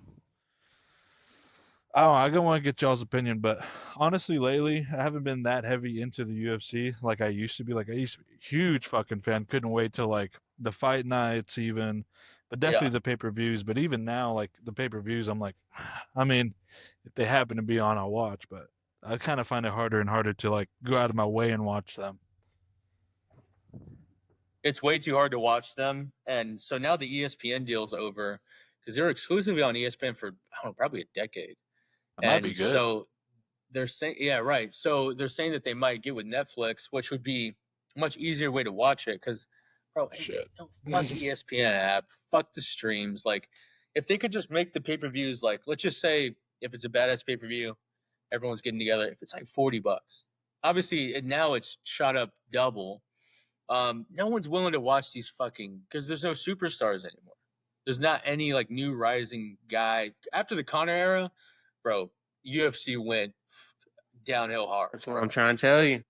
I don't want to get y'all's opinion, but honestly, lately I haven't been that heavy into the UFC like I used to be. Like I used to be a huge fucking fan. Couldn't wait till like the fight nights, even, but Yeah. definitely the pay-per-views. But even now, like the pay-per-views, I'm like, I mean, if they happen to be on, I'll watch. But I kind of find it harder and harder to like go out of my way and watch them. It's way too hard to watch them. And so now the ESPN deal's over because they're exclusively on ESPN for I don't know, probably a decade. That might be And good. so they're saying, yeah, right. So they're saying that they might get with Netflix, which would be a much easier way to watch it. Because, bro, Shit. no, fuck the ESPN app, fuck the streams. Like, if they could just make the pay per views, like, let's just say if it's a badass pay per view, everyone's getting together. If it's like $40, obviously now it's shot up double. No one's willing to watch these fucking because there's no superstars anymore. There's not any like new rising guy after the Conor era, bro. UFC went downhill hard. That's what I'm trying to tell you.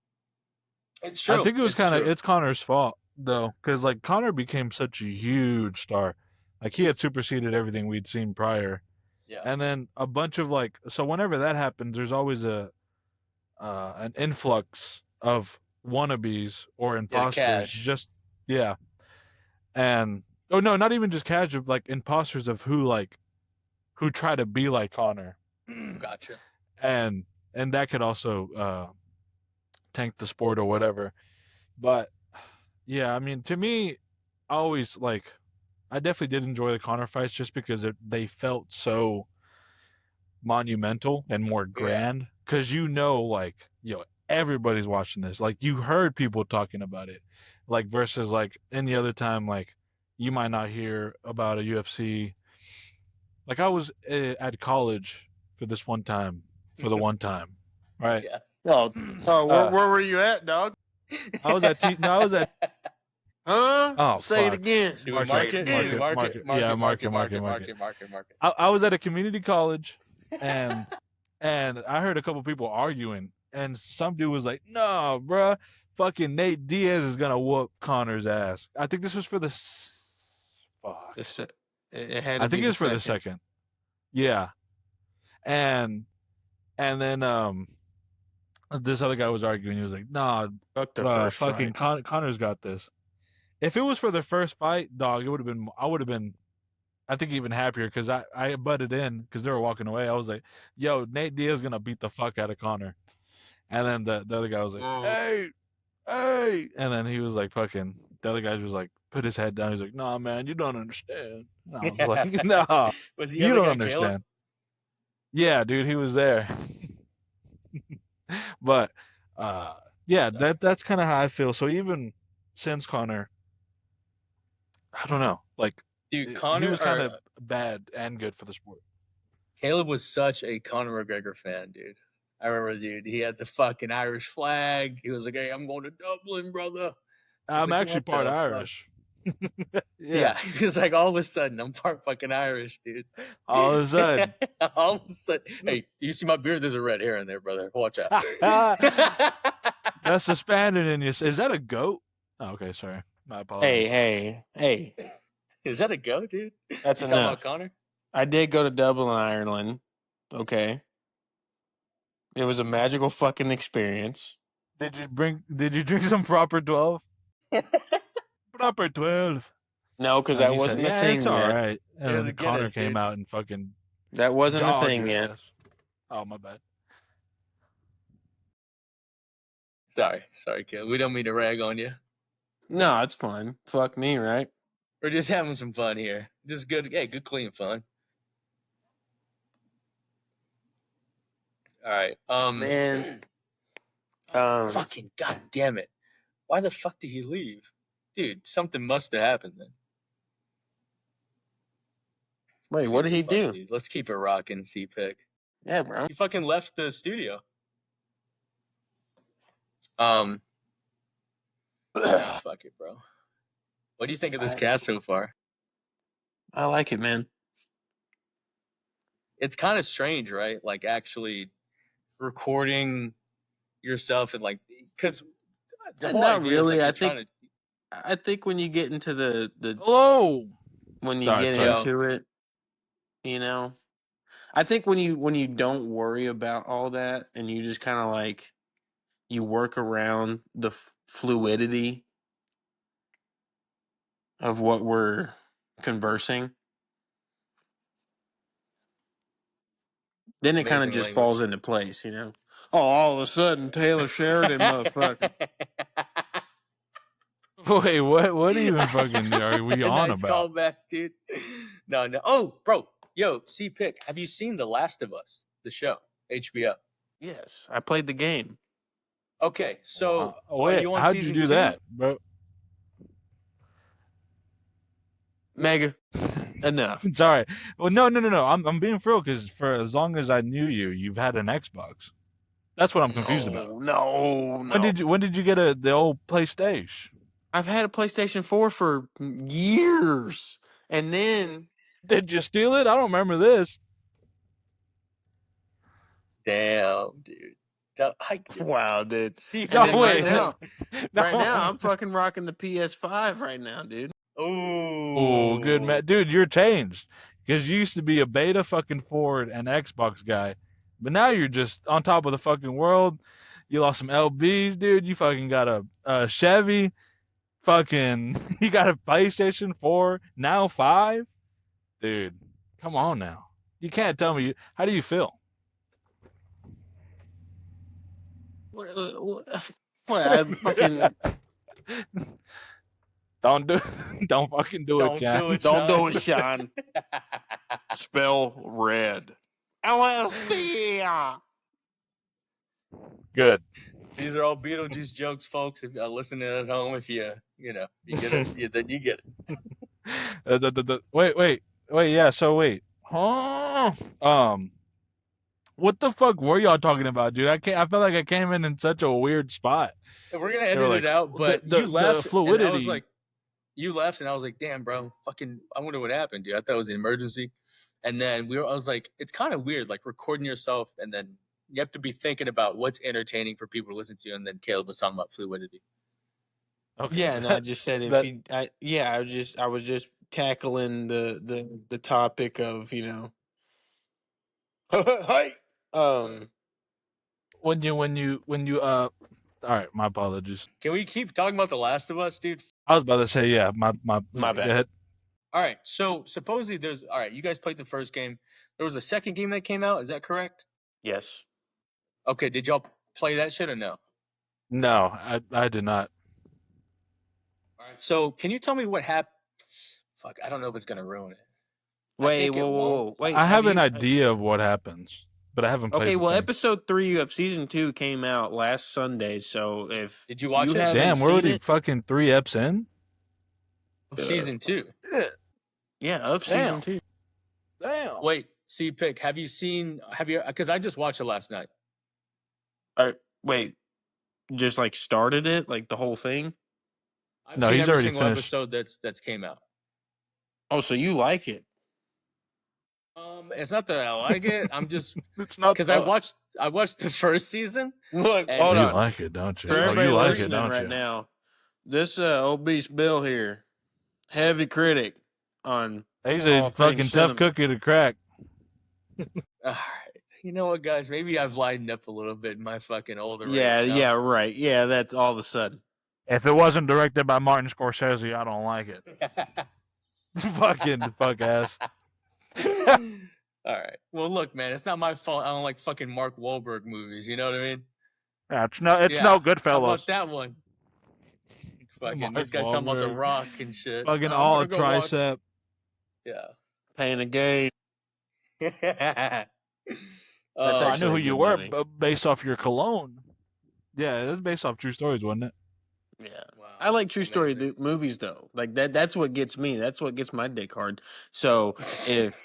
It's I true. think it was It's true. it's Connor's fault though, because like Connor became such a huge star. Like he had superseded everything we'd seen prior. Yeah. And then a bunch of like so whenever that happens, there's always a an influx of wannabes or Yeah, the imposters. cash. Just yeah, and oh no, not even just casual like imposters of who try to be like Connor, Gotcha. and that could also tank the sport or whatever. But yeah, I mean to me, I always like I definitely did enjoy the Connor fights just because they felt so monumental and more Yeah. grand because like everybody's watching this, like you heard people talking about it, like versus like any other time, like you might not hear about a UFC. Like I was at college for this one time, right? Yes. Oh, where were you at, dog? I was at no, I was at Huh? oh Say it fuck. again. Should we Mark mark it, it? Should we mark it? Yeah, Mark it. I was at a community college, and I heard a couple people arguing, and some dude was like, "No, bruh, fucking Nate Diaz is gonna whoop Connor's ass." I think this was for the fuck. It had to I think be it was for the second. Yeah, and then this other guy was arguing. He was like, "Nah, Fuck the first fucking fight. Connor's got this." If it was for the first fight, dog, it would have been. I would have been. I think even happier because I butted in because they were walking away. I was like, "Yo, Nate Diaz gonna beat the fuck out of Connor," and then the other guy was like, "Hey, hey," and then he was like, "Fucking." The other guy was like, put his head down. He's like, "Nah, man, you don't understand." And I was like, "Nah, Was the you other don't guy understand." Caleb? Yeah, dude, he was there. But yeah, that's kind of how I feel. So even since Connor, I don't know, like Dude, he Connor was kind of or bad and good for the sport. Caleb was such a Conor McGregor fan, dude. I remember, dude. He had the fucking Irish flag. He was like, "Hey, I'm going to Dublin, brother." I was I'm like, actually "What part the fuck?" Irish. Yeah, he was like, all of a sudden, I'm part fucking Irish, dude. All of a sudden. All of a sudden, hey, do you see my beard? There's a red hair in there, brother. Watch out. That's the Spaniard in you. Is that a goat? Oh, okay, sorry. My apologies. Hey. Is that a goat, dude? That's You talking about enough. Connor? I did go to Dublin, Ireland. Okay. It was a magical fucking experience. Did you drink some proper 12? Proper 12. No, because No, that he said, wasn't the yeah, thing it's all yet. right. And It was a then Connor Guinness, came dude. out and fucking That wasn't the dogged thing your yet. ass. Oh, my bad. Sorry, kid. We don't mean to rag on you. No, it's fine. Fuck me, right? We're just having some fun here. Just good, hey, good, clean fun. All right. Man. Fucking goddamn it! Why the fuck did he leave, dude? Something must have happened then. Wait, what did he do? Dude. Let's keep it rocking, CPICK. Yeah, bro. He fucking left the studio. Fuck it, bro. What do you think of this cast so far? I like it, man. It's kind of strange, right? Like actually recording yourself and like, because the whole Not idea really. is like I think when you get into the Hello. when you Sorry, get sorry. into it, you know, I think when you don't worry about all that and you just kind of like you work around the fluidity of what we're conversing, then it kind of amazing just language. falls into place, you know. Oh, all of a sudden Taylor Sheridan, motherfucker. Wait, what even fucking are we on Nice about? callback, dude. No. Oh, bro. Yo, CPICK, have you seen The Last of Us, the show, HBO? Yes, I played the game. Okay, so are Wait, you on how'd you season do 2? that, bro? Mega, enough. Sorry. Well, no. I'm being real because for as long as I knew you, you've had an Xbox. That's what I'm confused about. No. When did you get the old PlayStation? I've had a PlayStation 4 for years. And then Did you steal it? I don't remember this. Damn, dude. wow, dude. See, And then wait. right now I'm fucking rocking the PS5 right now, dude. Oh, good man, dude. You're changed because you used to be a beta fucking Ford and Xbox guy, but now you're just on top of the fucking world. You lost some LBs, dude. You fucking got a Chevy. Fucking, you got a PlayStation 4 now 5, dude. Come on now. You can't tell me. How do you feel? What I fucking Don't fucking do it, John. don't do it, Sean. Spell red. LSD. Good. These are all Beetlejuice jokes, folks. If you're listening at home, if you get it, then you get it. Wait. Yeah. So wait. Huh? What the fuck were y'all talking about, dude? I felt like I came in such a weird spot. We're gonna They were edit like it out, but you the left, and I was fluidity. like, you left, and I was like, damn, bro, fucking, I wonder what happened, dude. I thought it was an emergency, and then I was like, it's kind of weird, like recording yourself, and then you have to be thinking about what's entertaining for people to listen to, and then Caleb was talking about fluidity. Okay. Yeah, and I just said that I was just tackling the topic of hi. when you all right, my apologies. Can we keep talking about The Last of Us, dude? I was about to say, yeah, my My bad. Go ahead. All right, so supposedly all right, you guys played the first game. There was a second game that came out. Is that correct? Yes. Okay, did y'all play that shit or no? No, I did not. All right, so can you tell me what happened? Fuck, I don't know if it's gonna ruin it. Wait, think it won't. wait. I have an idea of what happens, but I haven't played. Okay, the well, thing. episode 3 of season 2 came out last Sunday, so if Did you watch it? haven't Damn, we're seen already it, fucking 3 eps in. Season 2. yeah, of season 2. Damn. Wait, CPICK, have you? Because I just watched it last night. Wait, just like started it, like the whole thing? I've No, seen he's every already single finished. episode that's came out. Oh, so you like it? It's not that I like it. I'm just It's not because I watched the first season. Look, And- hold you on. like it, don't you? For There's Oh, like everybody you like it, listening don't right you? now, this obese Bill here, heavy critic on He's all a fucking things tough cinema. cookie to crack. All right. You know what, guys? Maybe I've lightened up a little bit in my fucking older Yeah, age. Huh? yeah, right. Yeah, that's all of a sudden. If it wasn't directed by Martin Scorsese, I don't like it. Fucking fuck ass. All right. Well, look, man, it's not my fault. I don't like fucking Mark Wahlberg movies. You know what I mean? Yeah, it's no Yeah. good How fellas. about that one? Fucking Mark this guy's talking about The Wahlberg. Rock and shit. Fucking I'm all gonna go watch- tricep. Yeah. Paying a game. That's That's I actually knew who a you good were movie. based off your cologne. Yeah, it's based off true stories, wasn't it? Yeah. Wow, I like true story amazing. movies though. Like that's what gets me. That's what gets my dick hard. So if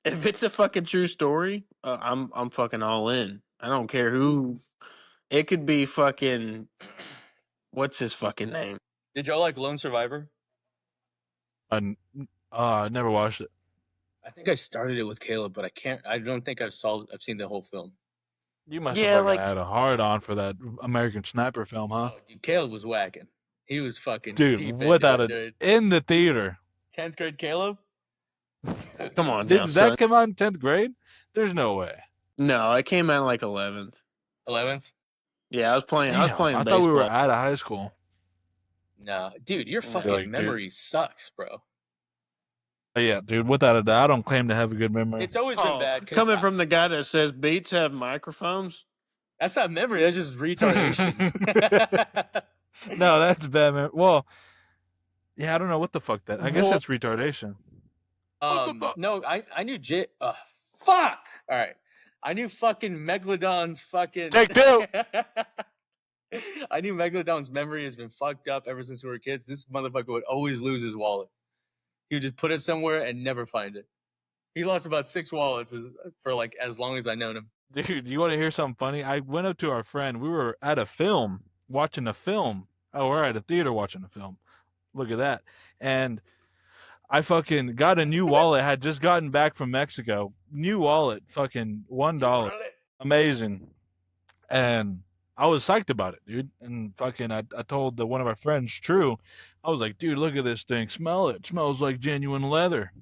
it's a fucking true story, I'm fucking all in. I don't care who. It could be fucking what's his fucking name? Did y'all like Lone Survivor? I never watched it. I think I started it with Caleb, but I don't think I've seen the whole film. You must Yeah, have fucking like- had a hard on for that American Sniper film, huh? Oh, dude, Caleb was whacking. He was fucking Dude, deep without into it, it, in the theater. dude. 10th grade Caleb? Come on Did now, that son. come out in 10th grade? There's no way. No, it came out like 11th. 11th? Yeah, I was playing Damn, baseball. I thought we were out of high school. No. Dude, your I feel fucking like, dude- memory sucks, bro. Yeah, dude, without a doubt, I don't claim to have a good memory. It's always been bad. 'Cause Coming from the guy that says beats have microphones. that's not memory, that's just retardation. No, that's bad memory. Well, yeah, I don't know what the fuck that. I guess What? that's retardation. No, I knew fuck! Alright. I knew fucking Megalodon's fucking Take two! I knew Megalodon's memory has been fucked up ever since we were kids. This motherfucker would always lose his wallet. He would just put it somewhere and never find it. He lost about 6 wallets for like as long as I known him. Dude, you want to hear something funny? I went up to our friend. We were at a film, watching a film. Oh, we're at a theater watching a film. Look at that. And I fucking got a new wallet. I had just gotten back from Mexico. New wallet, fucking $1. Amazing. And I was psyched about it, dude. And fucking, I told one of our friends, True, I was like, dude, look at this thing. Smell it. It smells like genuine leather.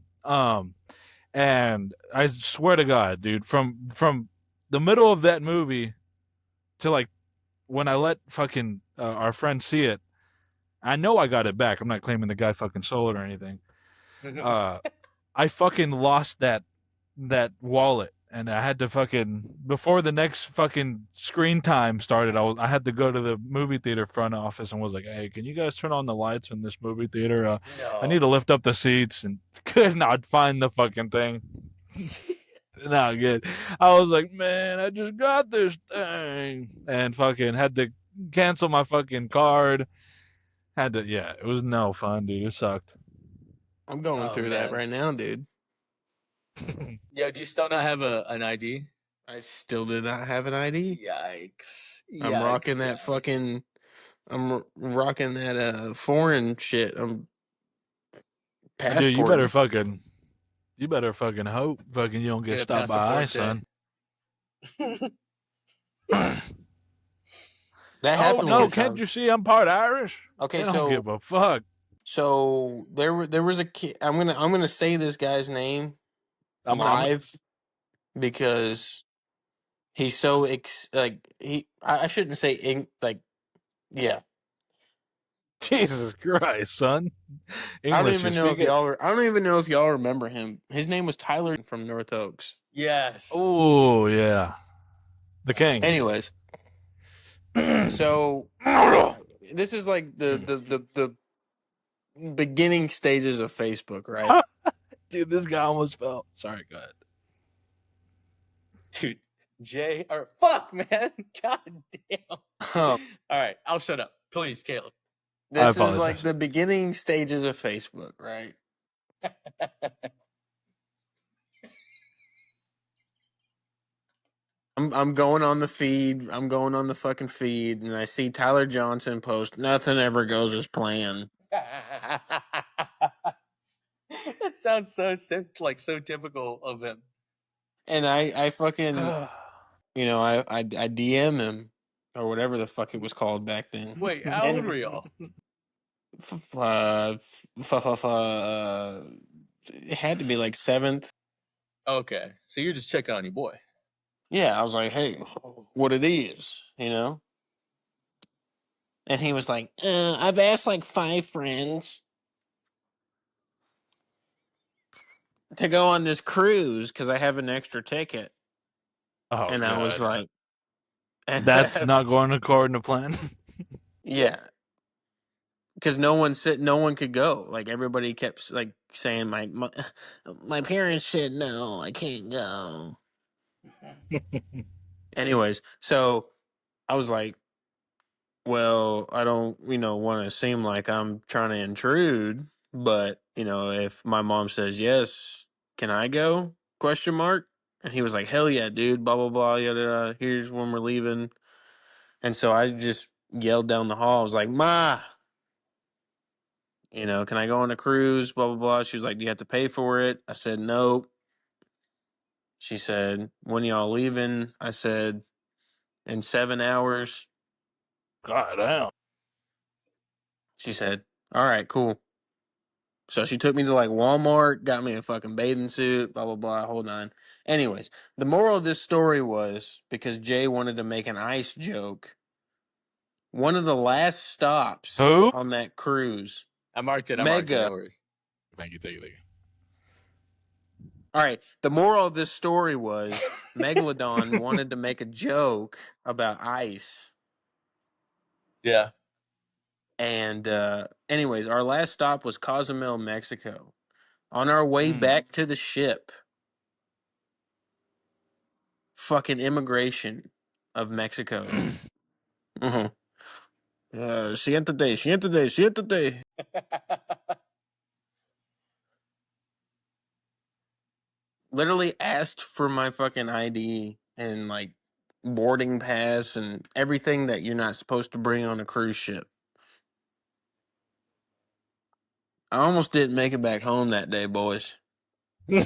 And I swear to God, dude, from the middle of that movie to like when I let fucking our friend see it, I know I got it back. I'm not claiming the guy fucking sold it or anything. I fucking lost that wallet, and I had to fucking before the next fucking screen time started. I had to go to the movie theater front office and was like, "Hey, can you guys turn on the lights in this movie theater? I need to lift up the seats," and could not find the fucking thing. Not good. I was like, "Man, I just got this thing," and fucking had to cancel my fucking card. It was no fun, dude. It sucked. I'm going Oh, through that man. right now, dude. Yo, do you still not have an ID? I still do not have an ID. Yikes. I'm rocking guy. that fucking. I'm rocking that foreign shit. Dude, you Passport. better fucking hope fucking you don't get Yeah, stopped by ICE, son. That Oh happened no, one can't time. you see I'm part Irish? Okay, They don't give a fuck. so there was a kid. I'm gonna say this guy's name I'm live because he's so I shouldn't say yeah. Jesus Christ, son. I don't English, you even know speak if it? I don't even know if y'all remember him. His name was Tyler from North Oaks. Yes. Oh yeah. The king. Anyways, so this is like the beginning stages of Facebook, right? Dude, this guy almost fell. Sorry, go ahead. Dude, Jay, or fuck, man. God damn. All right, I'll shut up. Please, Caleb. This is like apologize. the beginning stages of Facebook, right? I'm going on the feed. I'm going on the fucking feed, and I see Tyler Johnson post. Nothing ever goes as planned. It sounds so so typical of him. And I fucking I DM him or whatever the fuck it was called back then. Wait, how old were y'all? It had to be like 7th. Okay, so you're just checking on your boy. Yeah, I was like, hey, what it is, And he was like, I've asked like 5 friends to go on this cruise because I have an extra ticket. Oh, And I was like, that's not going according to plan. yeah, because no one could go. Like everybody kept like saying, my parents said no, I can't go. Anyways, so I was like, well, I don't, want to seem like I'm trying to intrude, but if my mom says yes, can I go? Question mark. And he was like, hell yeah, dude. Blah blah blah. Yada yada. Here's when we're leaving. And so I just yelled down the hall. I was like, Ma, can I go on a cruise? Blah blah blah. She was like, do you have to pay for it? I said no. She said, when y'all leaving? I said, in 7 hours. God damn. She said, all right, cool. So she took me to like Walmart, got me a fucking bathing suit, blah, blah, blah, whole nine. Anyways, the moral of this story was because Jay wanted to make an ice joke. One of the last stops Who? on that cruise, I marked it. No Mega. worries. Thank you. All right. The moral of this story was Megalodon wanted to make a joke about ice. Yeah. And anyways, our last stop was Cozumel, Mexico. On our way back to the ship, fucking immigration of Mexico. Siéntate. Literally asked for my fucking ID and like boarding pass and everything that you're not supposed to bring on a cruise ship. I almost didn't make it back home that day, boys. Can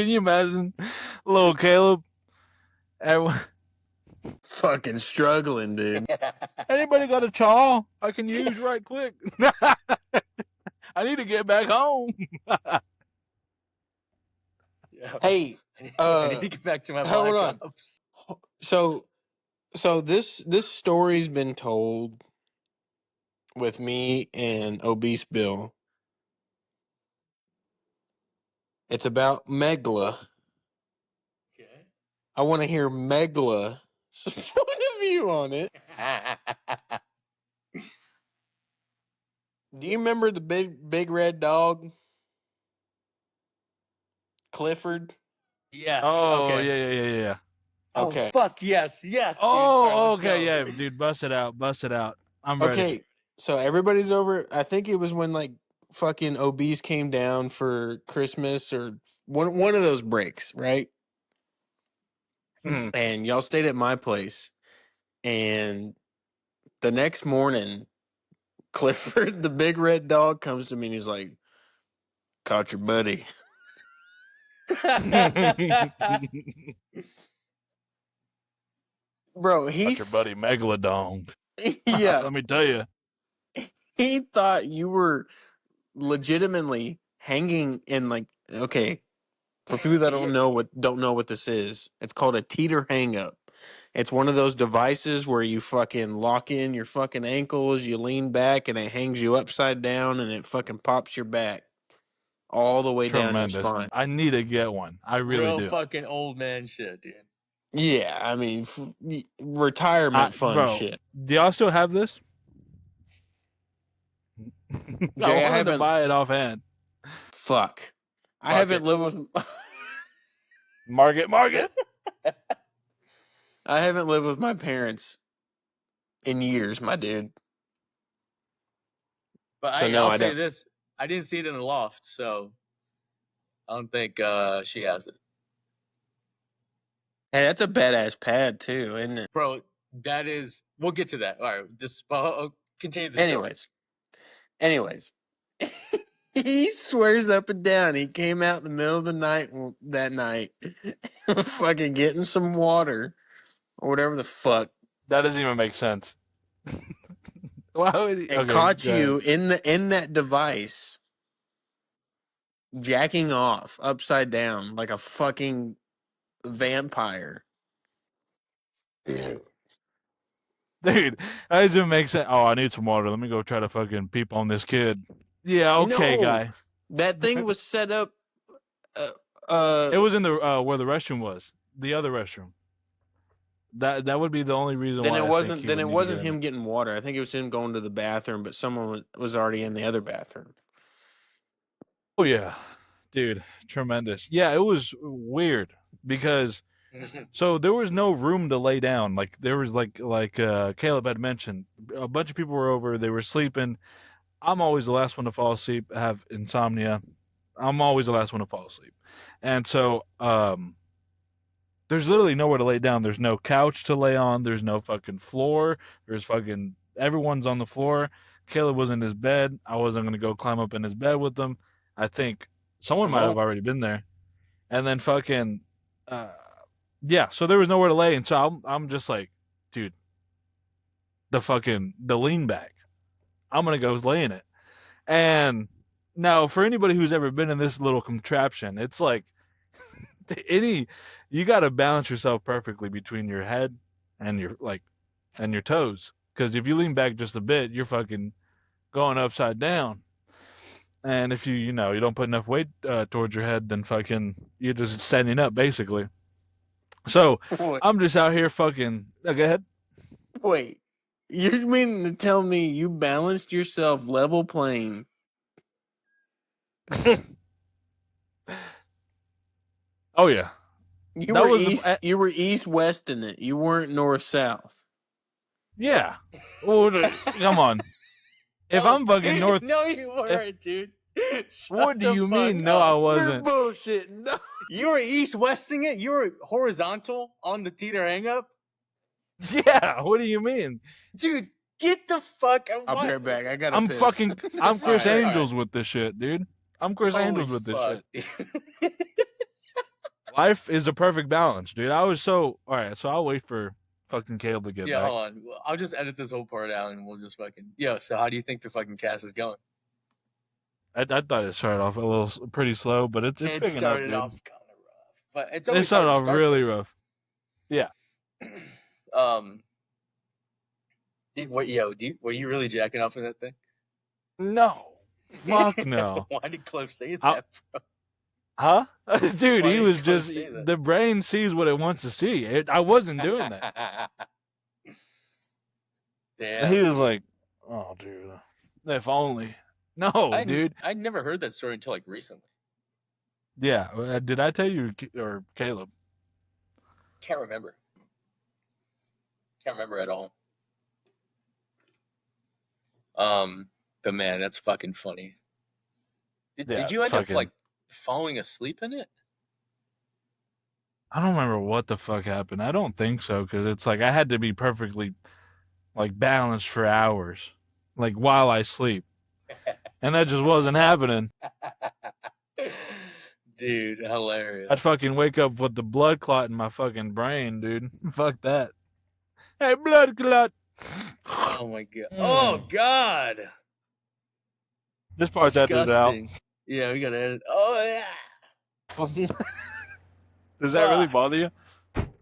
you imagine little Caleb? Fucking struggling, dude. Anybody got a chaw I can use right quick? I need to get back home. Yeah. Hey, I need to get back to my hold Black on. Ops. So this story's been told with me and Obese Bill. It's about Megla. Okay. I want to hear Megla's point of view on it. Do you remember the big red dog? Clifford? Yes. Oh, Okay. yeah. Oh, Okay. fuck yes, dude. All right, Oh, let's okay, go. yeah, dude, bust it out. I'm ready. Okay, so everybody's over. I think it was when like fucking obese came down for Christmas or one of those breaks, right? Mhm. And y'all stayed at my place, and the next morning, Clifford, the big red dog, comes to me and he's like, "Caught your buddy." Bro, Got your buddy Megalodon. yeah, Let me tell you. he thought you were legitimately hanging in like, okay, for people that don't know what this is, it's called a teeter hang up. It's one of those devices where you fucking lock in your fucking ankles, you lean back, and it hangs you upside down, and it fucking pops your back all the way down your Tremendous. spine. I need to get one. I really Real do. fucking old man shit, dude. Yeah, I mean, retirement fund Bro, shit. do y'all still have this? I Jay, I wanted to haven't. buy it offhand. Fuck, I Mark haven't it. lived with. Market. I haven't lived with my parents in years, my dude. But So no, I'll I say don't. this: I didn't see it in the loft, so I don't think she has it, Hey, that's a badass pad too, isn't it? bro. That is. We'll get to that. All right, just continue the story. Anyways, he swears up and down he came out in the middle of the night that night, fucking getting some water or whatever the fuck, That doesn't even make sense. Why would he? and Okay, caught go ahead. you in that device jacking off upside down like a fucking vampire. Dude, that doesn't make sense. Oh, I need some water. Let me go try to fucking peep on this kid. Yeah, okay, No, guy. that thing was set up. Uh, It was in the where the restroom was. The other restroom. That would be the only reason then why it I think wasn't. he Then would it need to get wasn't in it. him getting water. I think it was him going to the bathroom, but someone was already in the other bathroom. Oh yeah, dude, tremendous. Yeah, it was weird because so there was no room to lay down. Like there was like Caleb had mentioned, a bunch of people were over. They were sleeping. I'm always the last one to fall asleep. I have insomnia. I'm always the last one to fall asleep, and so there's literally nowhere to lay down. There's no couch to lay on. There's no fucking floor. There's fucking everyone's on the floor. Caleb was in his bed. I wasn't gonna go climb up in his bed with him. I think someone might have Oh, already been there. And then fucking, uh, yeah. So there was nowhere to lay, and so I'm just like, dude, the lean back. I'm gonna go lay in it. And now for anybody who's ever been in this little contraption, it's like any you got to balance yourself perfectly between your head and your toes, because if you lean back just a bit, you're fucking going upside down. And if you don't put enough weight towards your head, then fucking you're just standing up basically. So wait, I'm just out here fucking. Go ahead. wait. You mean to tell me you balanced yourself level plane? Oh yeah, You that were was You were east west in it. You weren't north south. yeah. Well, come on. If No, I'm fucking north, no, you if weren't, dude. what Shut do the you fuck mean? No, I up. You're wasn't. bullshit. No. You were east westing it. You were horizontal on the teeter hang up, Yeah, what do you mean? dude. Get the fuck out. I'll be What? right back. I gotta I'm piss. fucking. I'm All Chris right, all right. Angels with this shit, dude. I'm Chris Holy Angels with this fuck, shit. dude. Life is a perfect balance, dude. I was so all right. So I'll wait for fucking Caleb to get Yeah, back. hold on. I'll just edit this whole part out, and we'll just fucking. Yo, so how do you think the fucking cast is going? I thought it started off a little pretty slow, but it's It picking up, started dude. off kind of rough, but it's It always started hard to off start really rough. Yeah. though. Were you really jacking off in that thing? No. Fuck no. Why did Cliff say I, that? huh? Dude, Why he did was Cliff just say that? the brain sees what it wants to see. I wasn't doing that. Damn. He was like, "Oh, dude, if only." No, dude. I'd never heard that story until like recently. Yeah, did I tell you or Caleb? Can't remember. Can't remember at all. But man, that's fucking funny. Did you end up like falling asleep in it? I don't remember what the fuck happened. I don't think so, because it's like I had to be perfectly like balanced for hours, like while I sleep, and that just wasn't happening. Dude, hilarious. I'd fucking wake up with the blood clot in my fucking brain, dude. Fuck that. Hey, blood clot. Oh my god. Oh god. This part's edited out. Yeah, we gotta edit. Oh yeah. Does that really bother you?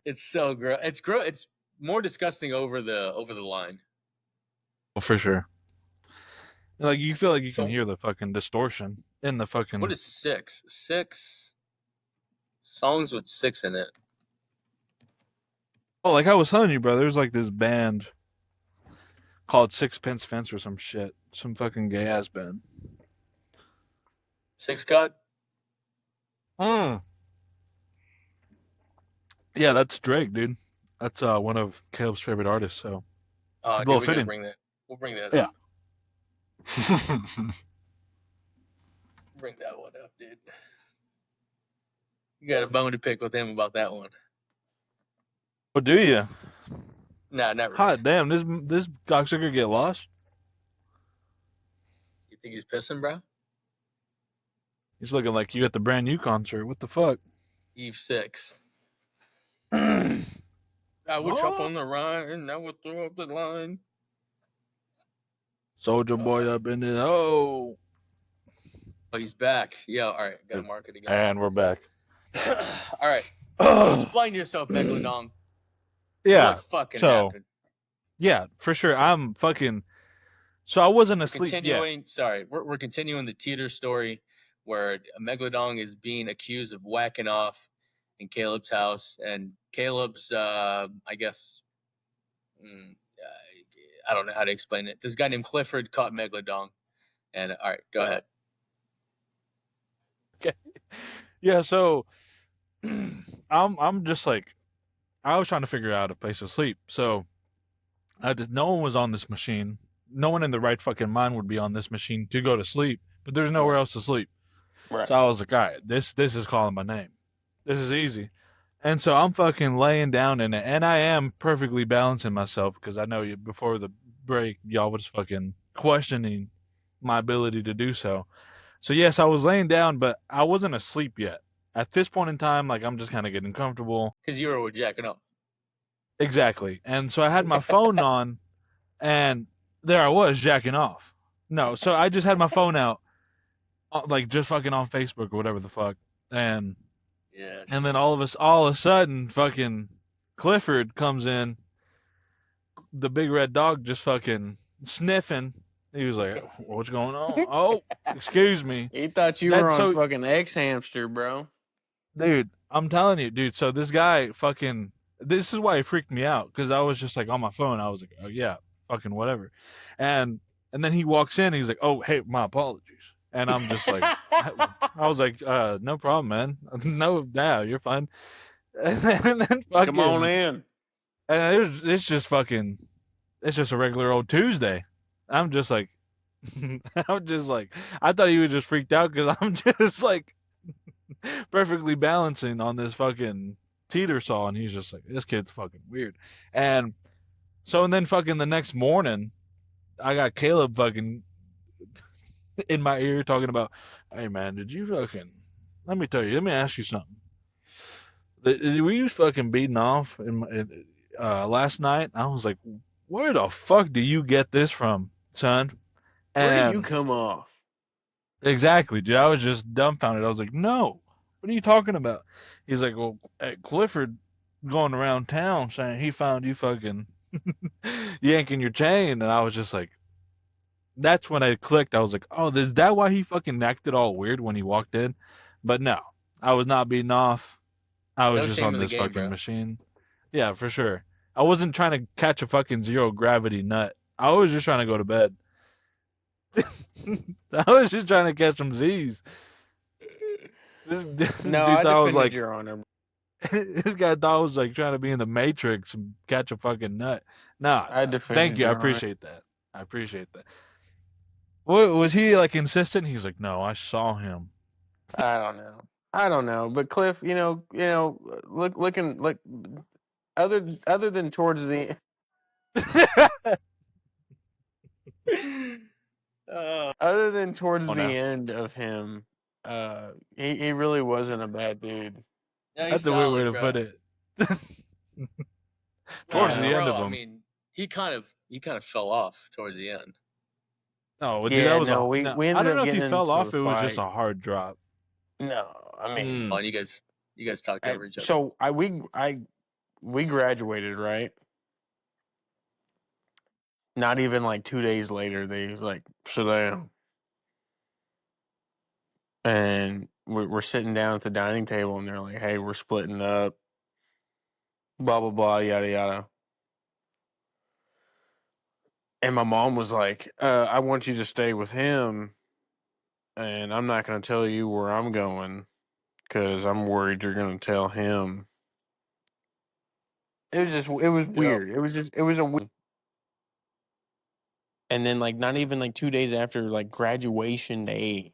It's so gross. It's more disgusting over the line. Well, for sure. Like you feel like you can hear the fucking distortion in the fucking. What is 6? 6 songs with 6 in it. Oh, like I was telling you, bro. There's like this band called Sixpence Fence or some shit. Some fucking gay ass band. 6 Cut? Yeah, that's Drake, dude. That's one of Caleb's favorite artists. So, dude, we gotta bring that. We'll bring that up. Bring that one up, dude. You got a bone to pick with him about that one. Oh, do you? Nah, not really. Hot damn, this cocksucker get lost? You think he's pissing, bro? He's looking like you at the brand new concert. What the fuck? Eve 6. I would chop on the Rhine, I would throw up the line. Soldier boy up in it. Oh, he's back. Yeah, all right. Got to mark it again. And we're back. All right. So explain yourself, Megalodon. Yeah. What fucking happened? Yeah, for sure. I'm fucking. So I wasn't asleep. Sorry, we're continuing the Teeter story where Megalodon is being accused of whacking off in Caleb's house, and Caleb's, I guess, I don't know how to explain it. This guy named Clifford caught Megalodon, and all right, go ahead. Okay. Yeah, so I'm just like, I was trying to figure out a place to sleep. So no one was on this machine. No one in the right fucking mind would be on this machine to go to sleep, but there's nowhere else to sleep. Right. So I was like, all right, this is calling my name. This is easy. And so I'm fucking laying down in it, and I am perfectly balancing myself because I know you before the break, y'all was fucking questioning my ability to do so. So yes, I was laying down, but I wasn't asleep yet. At this point in time, like I'm just kind of getting comfortable. Because you were jacking off. Exactly. And so I had my phone on, and there I was jacking off. No, so I just had my phone out, like just fucking on Facebook or whatever the fuck, and then all of a sudden, fucking Clifford comes in, the big red dog just fucking sniffing. He was like, "What's going on?" Oh, excuse me. He thought you were on fucking X-Hamster, bro. Dude, I'm telling you, dude. So this guy fucking. This is why it freaked me out because I was just like on my phone. I was like, "Oh yeah, fucking whatever," and then he walks in. He's like, "Oh hey, my apologies," and I'm just like, I was like, "No problem, man. No, you're fine." And then fucking, come on in. And it's just fucking. It's just a regular old Tuesday. I'm just like, I thought he was just freaked out because I'm just like perfectly balancing on this fucking teeter saw, and he's just like, this kid's fucking weird. And so, and then fucking the next morning, I got Caleb fucking in my ear talking about, hey man, did you fucking, let me ask you something. Were you fucking beating off last night? I was like, where the fuck do you get this from, son? Where do you come off? Exactly, dude. I was just dumbfounded. I was like, no, what are you talking about? He's like, well, Clifford going around town saying he found you fucking yanking your chain. And I was just like, that's when I clicked. I was like, oh, is that why he fucking acted all weird when he walked in? But no, I was not beating off. I was just on this fucking machine. Yeah, for sure. I wasn't trying to catch a fucking zero gravity nut. I was just trying to go to bed. I was just trying to catch some Z's. This dude thought I was like, Your Honor. This guy thought I was like trying to be in the Matrix and catch a fucking nut. Nah, thank you. I appreciate that. What was he like insistent? He's like, no, I saw him. I don't know. But Cliff, look, other than towards the other than towards Oh, the no. end of him, he really wasn't a bad dude. Yeah, he's That's a weird way solid, to bro. put it. Nah, Towards the end bro. of I him. mean, he kind of fell off towards the end. No, dude, that Yeah, was no, a we no. we I ended don't up know if he getting fell into a off. It was just fight. a hard drop. No, I mean, Oh, and you guys talked over each other. so we graduated, right? Not even like 2 days later, they like sit down, and we're sitting down at the dining table, and they're like, "Hey, we're splitting up." Blah blah blah, yada yada. And my mom was like, "I want you to stay with him, and I'm not going to tell you where I'm going because I'm worried you're going to tell him." It was Yep. weird. It was a weird. And then like not even like 2 days after like graduation day,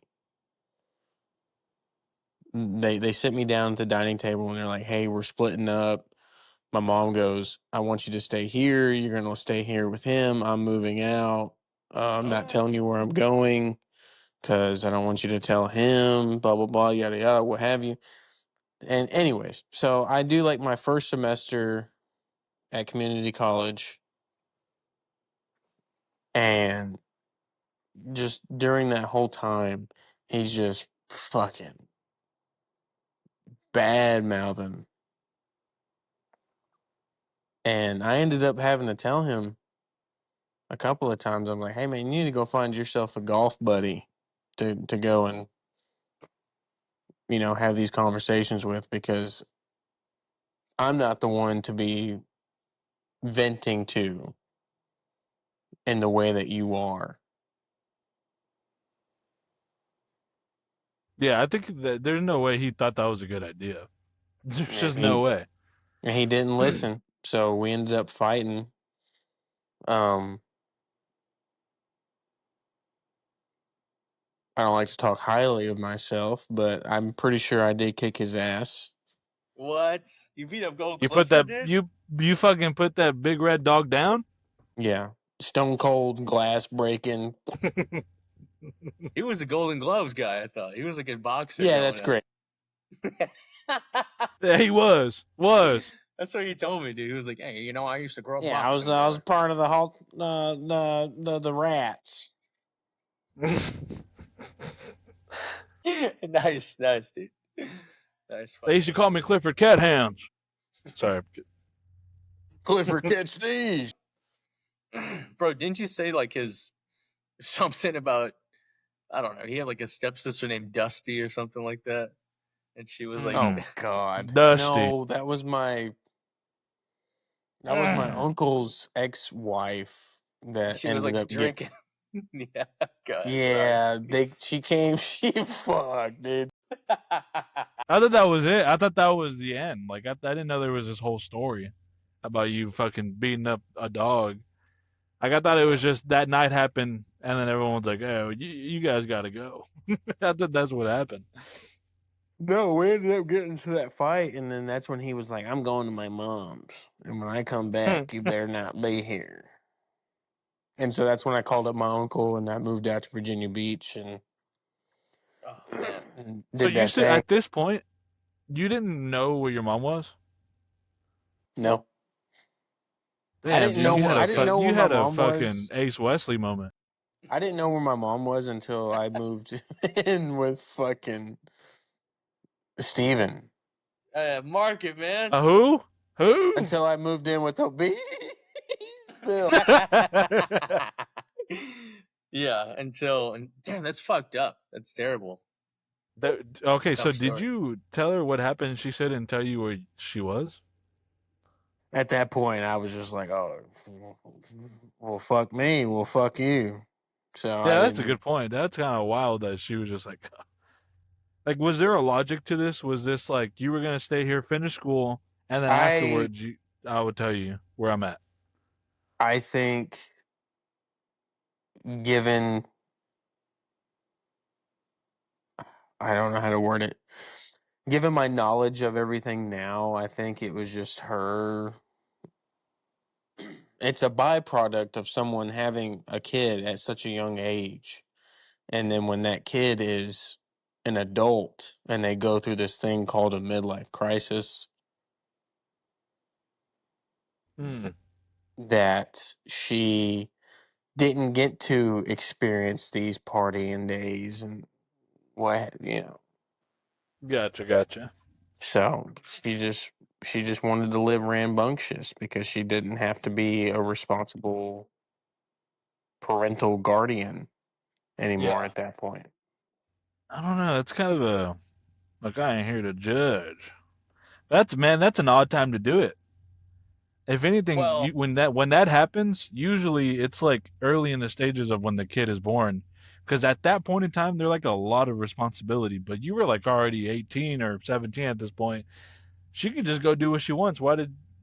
they sit me down at the dining table and they're like, "Hey, we're splitting up." My mom goes, "I want you to stay here. You're gonna stay here with him. I'm moving out. I'm not telling you where I'm going because I don't want you to tell him. Blah blah blah, yada yada, what have you." And anyways, so I do like my first semester at community college, and just during that whole time, he's just fucking bad mouthing. And I ended up having to tell him a couple of times. I'm like, "Hey man, you need to go find yourself a golf buddy to go and have these conversations with because I'm not the one to be venting to in the way that you are." Yeah, I think that there's no way he thought that was a good idea. There's just no And way. he didn't listen, so we ended up fighting. Um, I don't like to talk highly of myself, but I'm pretty sure I did kick his ass. What? You beat up Gold You put Clifford, that dude? you fucking put that big red dog down? Yeah, stone cold glass breaking. He was a Golden Gloves guy. I thought he was a good boxer Yeah, that's growing great. up. Yeah, he was. That's what he told me, dude. He was like, "Hey, I used to grow up Yeah, boxing, I was brother." part of the whole the rats. Nice, nice, dude. Nice. They used to call me Clifford Cat Hands. Sorry. Clifford, catch these. Bro, didn't you say like his something about, I don't know, he had like a stepsister named Dusty or something like that, and she was like, Oh God, Dusty. no! That was my uncle's ex-wife that she was ended like up getting. drinking. Yeah, God, Yeah, she came. She fucked, dude. I thought that was it. I thought that was the end. Like I didn't know there was this whole story about you fucking beating up a dog. Like I thought it was just that night happened, and then everyone was like, "Oh, you guys got to go." I thought that's what happened. No, we ended up getting into that fight, and then that's when he was like, "I'm going to my mom's, and when I come back, you better not be here." And so that's when I called up my uncle, and I moved out to Virginia Beach, and oh man, and So did you that said thing. at this point you didn't know where your mom was? No, I Damn, didn't dude, know. so I fucked didn't up. know you where my had a mom fucking was. Ace Wesley moment. I didn't know where my mom was until I moved in with fucking Steven. Market, man. Who? Who? Until I moved in with Obese Bill. Yeah, and damn, that's fucked up. That's terrible. Okay, so Tough did story. you tell her what happened? She said and tell you where she was? At that point, I was just like, "Oh, well, fuck me. Well, fuck you." So I Yeah, that's a didn't. good point. That's kind of wild that she was just like, was there a logic to this? Was this like you were gonna stay here, finish school, and then I afterwards I would tell you where I'm at? I think given I don't know how to word it. Given my knowledge of everything now, I think it was just her. It's a byproduct of someone having a kid at such a young age. And then when that kid is an adult and they go through this thing called a midlife crisis, that she didn't get to experience these partying days and what, Gotcha. So she just wanted to live rambunctious because she didn't have to be a responsible parental guardian anymore at that point. I don't know. It's kind of a like I ain't here to judge. That's an odd time to do it. If anything, Well, when that happens, usually it's like early in the stages of when the kid is born, because at that point in time they're like a lot of responsibility. But you were like already 18 or 17 at this point. She could just go do what she wants. I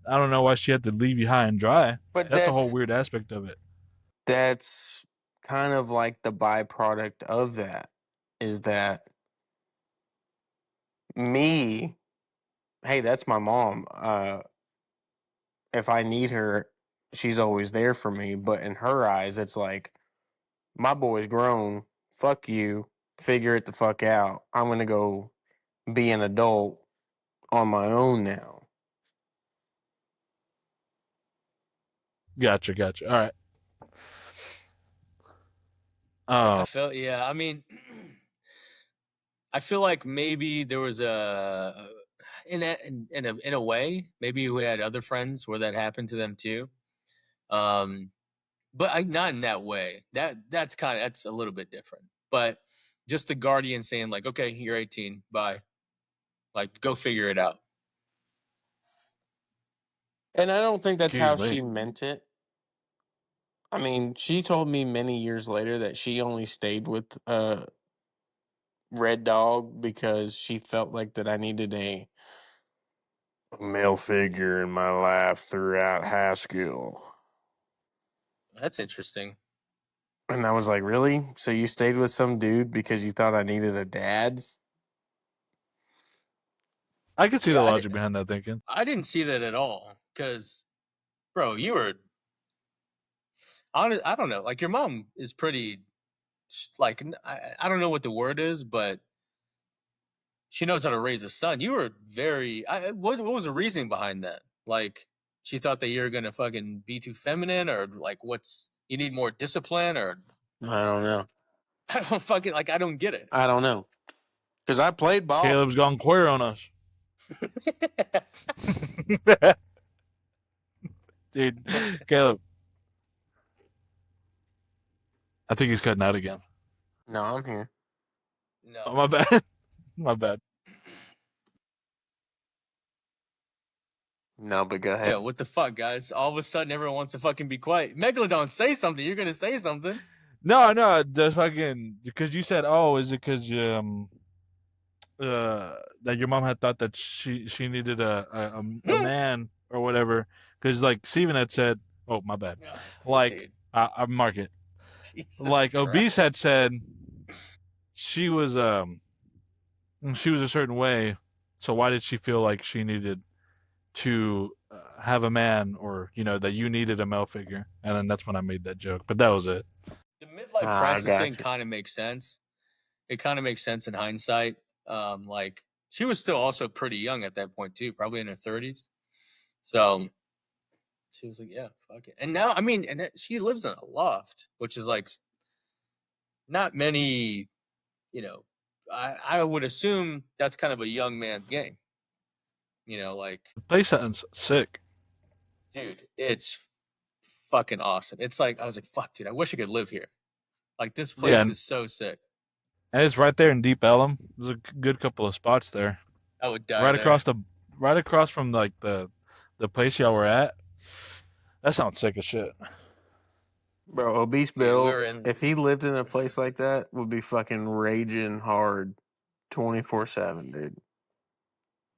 don't know why she had to leave you high and dry. But That's a whole that's weird aspect of it. that's kind of like the byproduct of that is that me, hey, that's my mom. If I need her, she's always there for me. But in her eyes, it's like, my boy's grown. Fuck you. Figure it the fuck out. I'm going to go be an adult on my own now. Gotcha. All right. I felt, yeah. I mean, I feel like maybe there was in a way, maybe we had other friends where that happened to them too. But not in that way. That's a little bit different. But just the guardian saying like, okay, you're 18, bye. Like, go figure it out. And I don't think that's how Excuse she me. meant it. I mean, she told me many years later that she only stayed with Red Dog because she felt like that I needed a male figure in my life throughout high school. That's interesting. And I was like, really? So you stayed with some dude because you thought I needed a dad? I can see the Yeah, logic behind that thinking. I didn't see that at all. Because, bro, you were I don't know. Like, your mom is pretty, like, I don't know what the word is, but she knows how to raise a son. You were very. What was the reasoning behind that? Like, she thought that you were gonna fucking be too feminine, or like, you need more discipline, or I don't know. I don't fucking like. I don't get it. I don't know. Because I played ball. Caleb's gone queer on us. Dude, Caleb. I think he's cutting out again. No, I'm here. No. Oh, my bad. My bad. No, but go ahead. Yeah, what the fuck, guys? All of a sudden, everyone wants to fucking be quiet. Megalodon, say something. You're gonna say something. No, just fucking because you said, oh, is it because that your mom had thought that she needed a man or whatever? Because like Steven had said, oh my bad, like I mark it. Jesus Like Christ. Obese had said, she was a certain way. So why did she feel like she needed to have a man, or that you needed a male figure? And then that's when I made that joke. But that was it. The midlife I crisis thing gotcha. kind of makes sense. It kind of makes sense in hindsight. Like, she was still also pretty young at that point too, probably in her 30s. So she was like, "Yeah, fuck it." And now, I mean, she lives in a loft, which is like not many. You know, I would assume that's kind of a young man's game. Like, The place sounds sick. dude, it's fucking awesome. It's like, I was like, "Fuck, dude, I wish I could live here." Like, this Yeah, place is so sick. and it's right there in Deep Ellum. There's a good couple of spots there. I would die Right there. across from like the place y'all were at. That sounds sick as shit. Bro, Obese Dude, we Bill, were in. if he lived in a place like that, would be fucking raging hard 24/7, dude.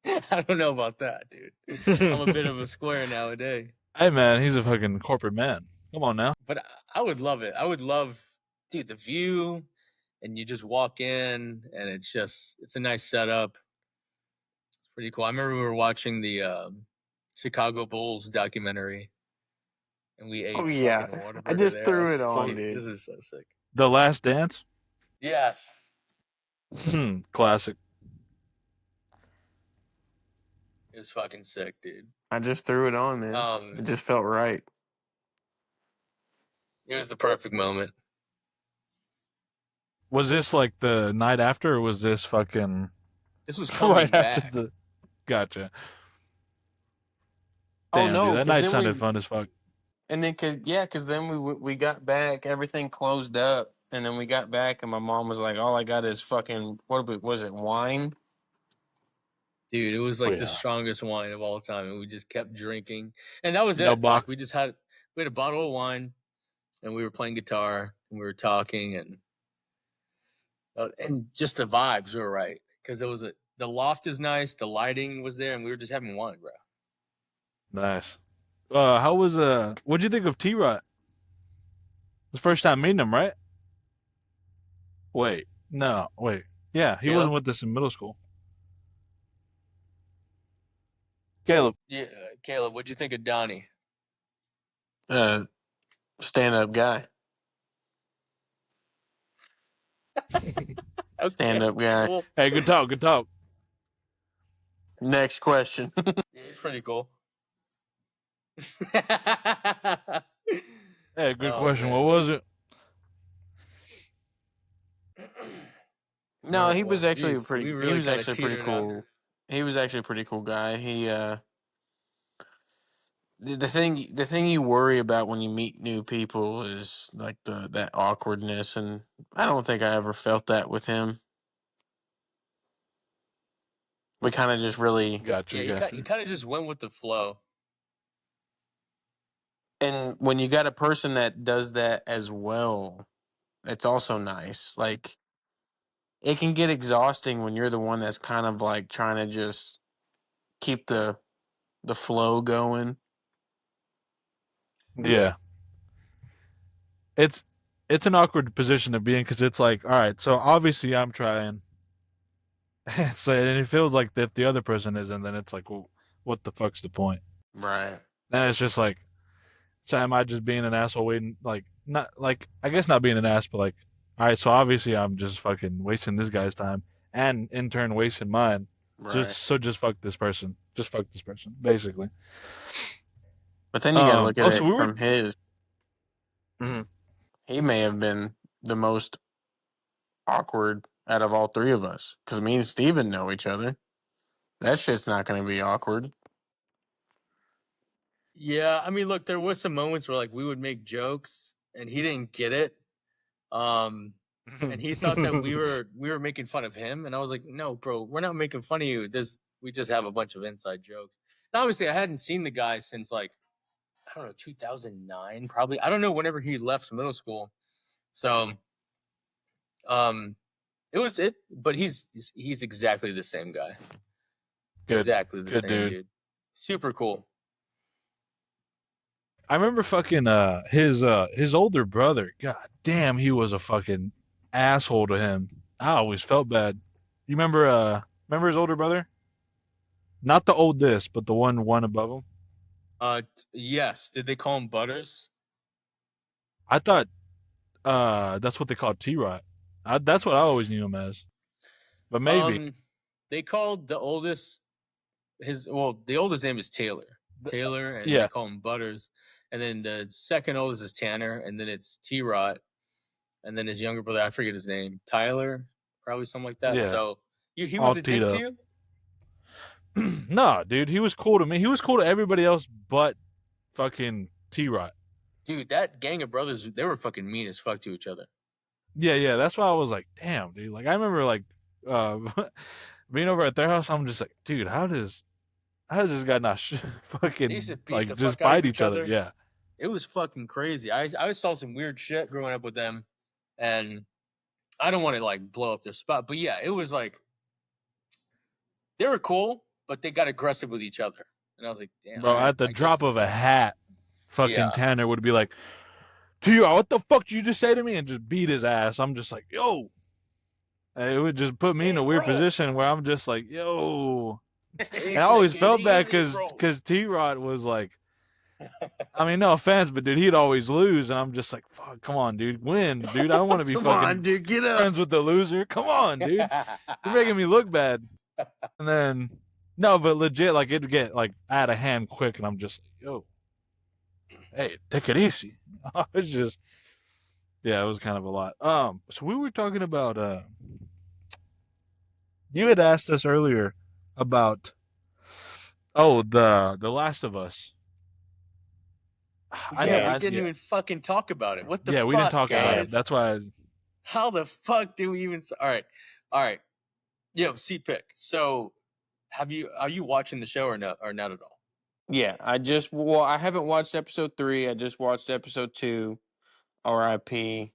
I don't know about that, dude. I'm a bit of a square nowadays. Hey man, he's a fucking corporate man. Come on now. But I would love it. I would love, dude, the view, and you just walk in, and it's a nice setup. It's pretty cool. I remember we were watching the Chicago Bulls documentary, and we ate Oh fucking yeah, a I Whataburger just there. I threw was it like, on, dude, dude. this is so sick. The Last Dance. Yes, Classic. it was fucking sick, dude. I just threw it on, man. It just felt right. It was the perfect moment. Was this like the night after, or was this fucking This was right coming after back. the? Gotcha. Oh Damn, dude, no, that because night then sounded fun as fuck. because then we got back, everything closed up, and then we got back, and my mom was like, "All I got is fucking was it wine?" Dude, it was Oh like the yeah. strongest wine of all time, and we just kept drinking, and that was No it. Like Bach. we had a bottle of wine, and we were playing guitar, and we were talking, and just the vibes were right because the loft is nice, the lighting was there, and we were just having wine, bro. Nice. How was What'd you think of T-Rot? The first time meeting him, right? Wait, no, wait. Yeah, he wasn't Caleb, with us in middle school. Caleb. yeah, Caleb, what'd you think of Donnie? Stand up guy, stand Okay, up guy. cool. Hey, good talk, good talk. Next question. Yeah, he's pretty cool. Hey, good Oh question. What man. was it? All No, right, he was well, actually geez, we he really was kind of actually pretty teetered up. cool. He was actually a pretty cool guy. The thing you worry about when you meet new people is like that awkwardness, and I don't think I ever felt that with him. We kind of just really, Gotcha, Yeah, he gotcha. kind of just went with the flow. and when you got a person that does that as well, it's also nice. Like it can get exhausting when you're the one that's kind of like trying to just keep the flow going. Yeah, it's it's an awkward position to be in because it's like, all right, so obviously I'm trying. So and it feels like if the other person isn't, then it's like, well, what the fuck's the point? Right. Then it's just like, so am I just being an asshole waiting? Like, not like I guess not being an ass, but like, all right, so obviously I'm just fucking wasting this guy's time and in turn wasting mine. Right. Just fuck this person. Just fuck this person, basically. But then you got to look at Also, it we were. from his. Mhm. He may have been the most awkward out of all three of us because me and Steven know each other. That shit's not going to be awkward. Yeah, I mean, look, there was some moments where like we would make jokes and he didn't get it. Um and he thought that we were making fun of him, and I was like, "No, bro, we're not making fun of you. This We just have a bunch of inside jokes." And obviously, I hadn't seen the guy since like I don't know, 2009 probably. I don't know whenever he left middle school. So, um but he's exactly the same guy. Good, Exactly the good same dude. dude. Super cool. I remember fucking his older brother. God damn, he was a fucking asshole to him. I always felt bad. You remember his older brother? Not the oldest, but the one above him. Yes. Did they call him Butters? I thought that's what they called T-Rot. That's what I always knew him as. But maybe. They called the oldest the oldest name is Taylor. Taylor, and they Yeah, call him Butters. And then the second oldest is Tanner, and then it's T-Rot, and then his younger brother, I forget his name, Tyler, probably something like that. yeah, So he all was a teed dick to up. you? Nah, dude, he was cool to me. He was cool to everybody else but fucking T-Rot. Dude, that gang of brothers, they were fucking mean as fuck to each other. Yeah, yeah. That's why I was like, damn, dude. Like I remember like uh being over at their house. I'm just like, dude, how does this guy not They used to fucking beat like the just fuck out of fight each each other? other. Yeah, It was fucking crazy. I saw some weird shit growing up with them, and I don't want to like blow up their spot, but yeah, it was like they were cool, but they got aggressive with each other, and I was like, damn, all bro. right, At the I guess drop this of is a hat, fucking yeah. Tanner would be like, T-Rot, what the fuck did you just say to me? And just beat his ass. I'm just like, yo. It would just put me in a weird position where I'm just like, yo. And I Take always it felt bad easy, bro. because T-Rod was like, I mean, no offense, but dude, he'd always lose, and I'm just like, fuck, come on, dude, win, dude. I don't want to be Come fucking on, dude, get up. friends with the loser. Come on, dude. You're making me look bad. And then, no, but legit, like, it'd get, like, out of hand quick, and I'm just like, yo, hey, take it easy. It's just, yeah, it was kind of a lot. So we were talking about, you had asked us earlier about, the Last of Us. Yeah, we Damn. didn't even fucking talk about it. What the Yeah, fuck, we didn't talk about it. guys? That's why. How the fuck do we even? All right. Yo, CPICK. So, are you watching the show or not at all? Yeah, I haven't watched episode 3. I just watched episode 2. R.I.P.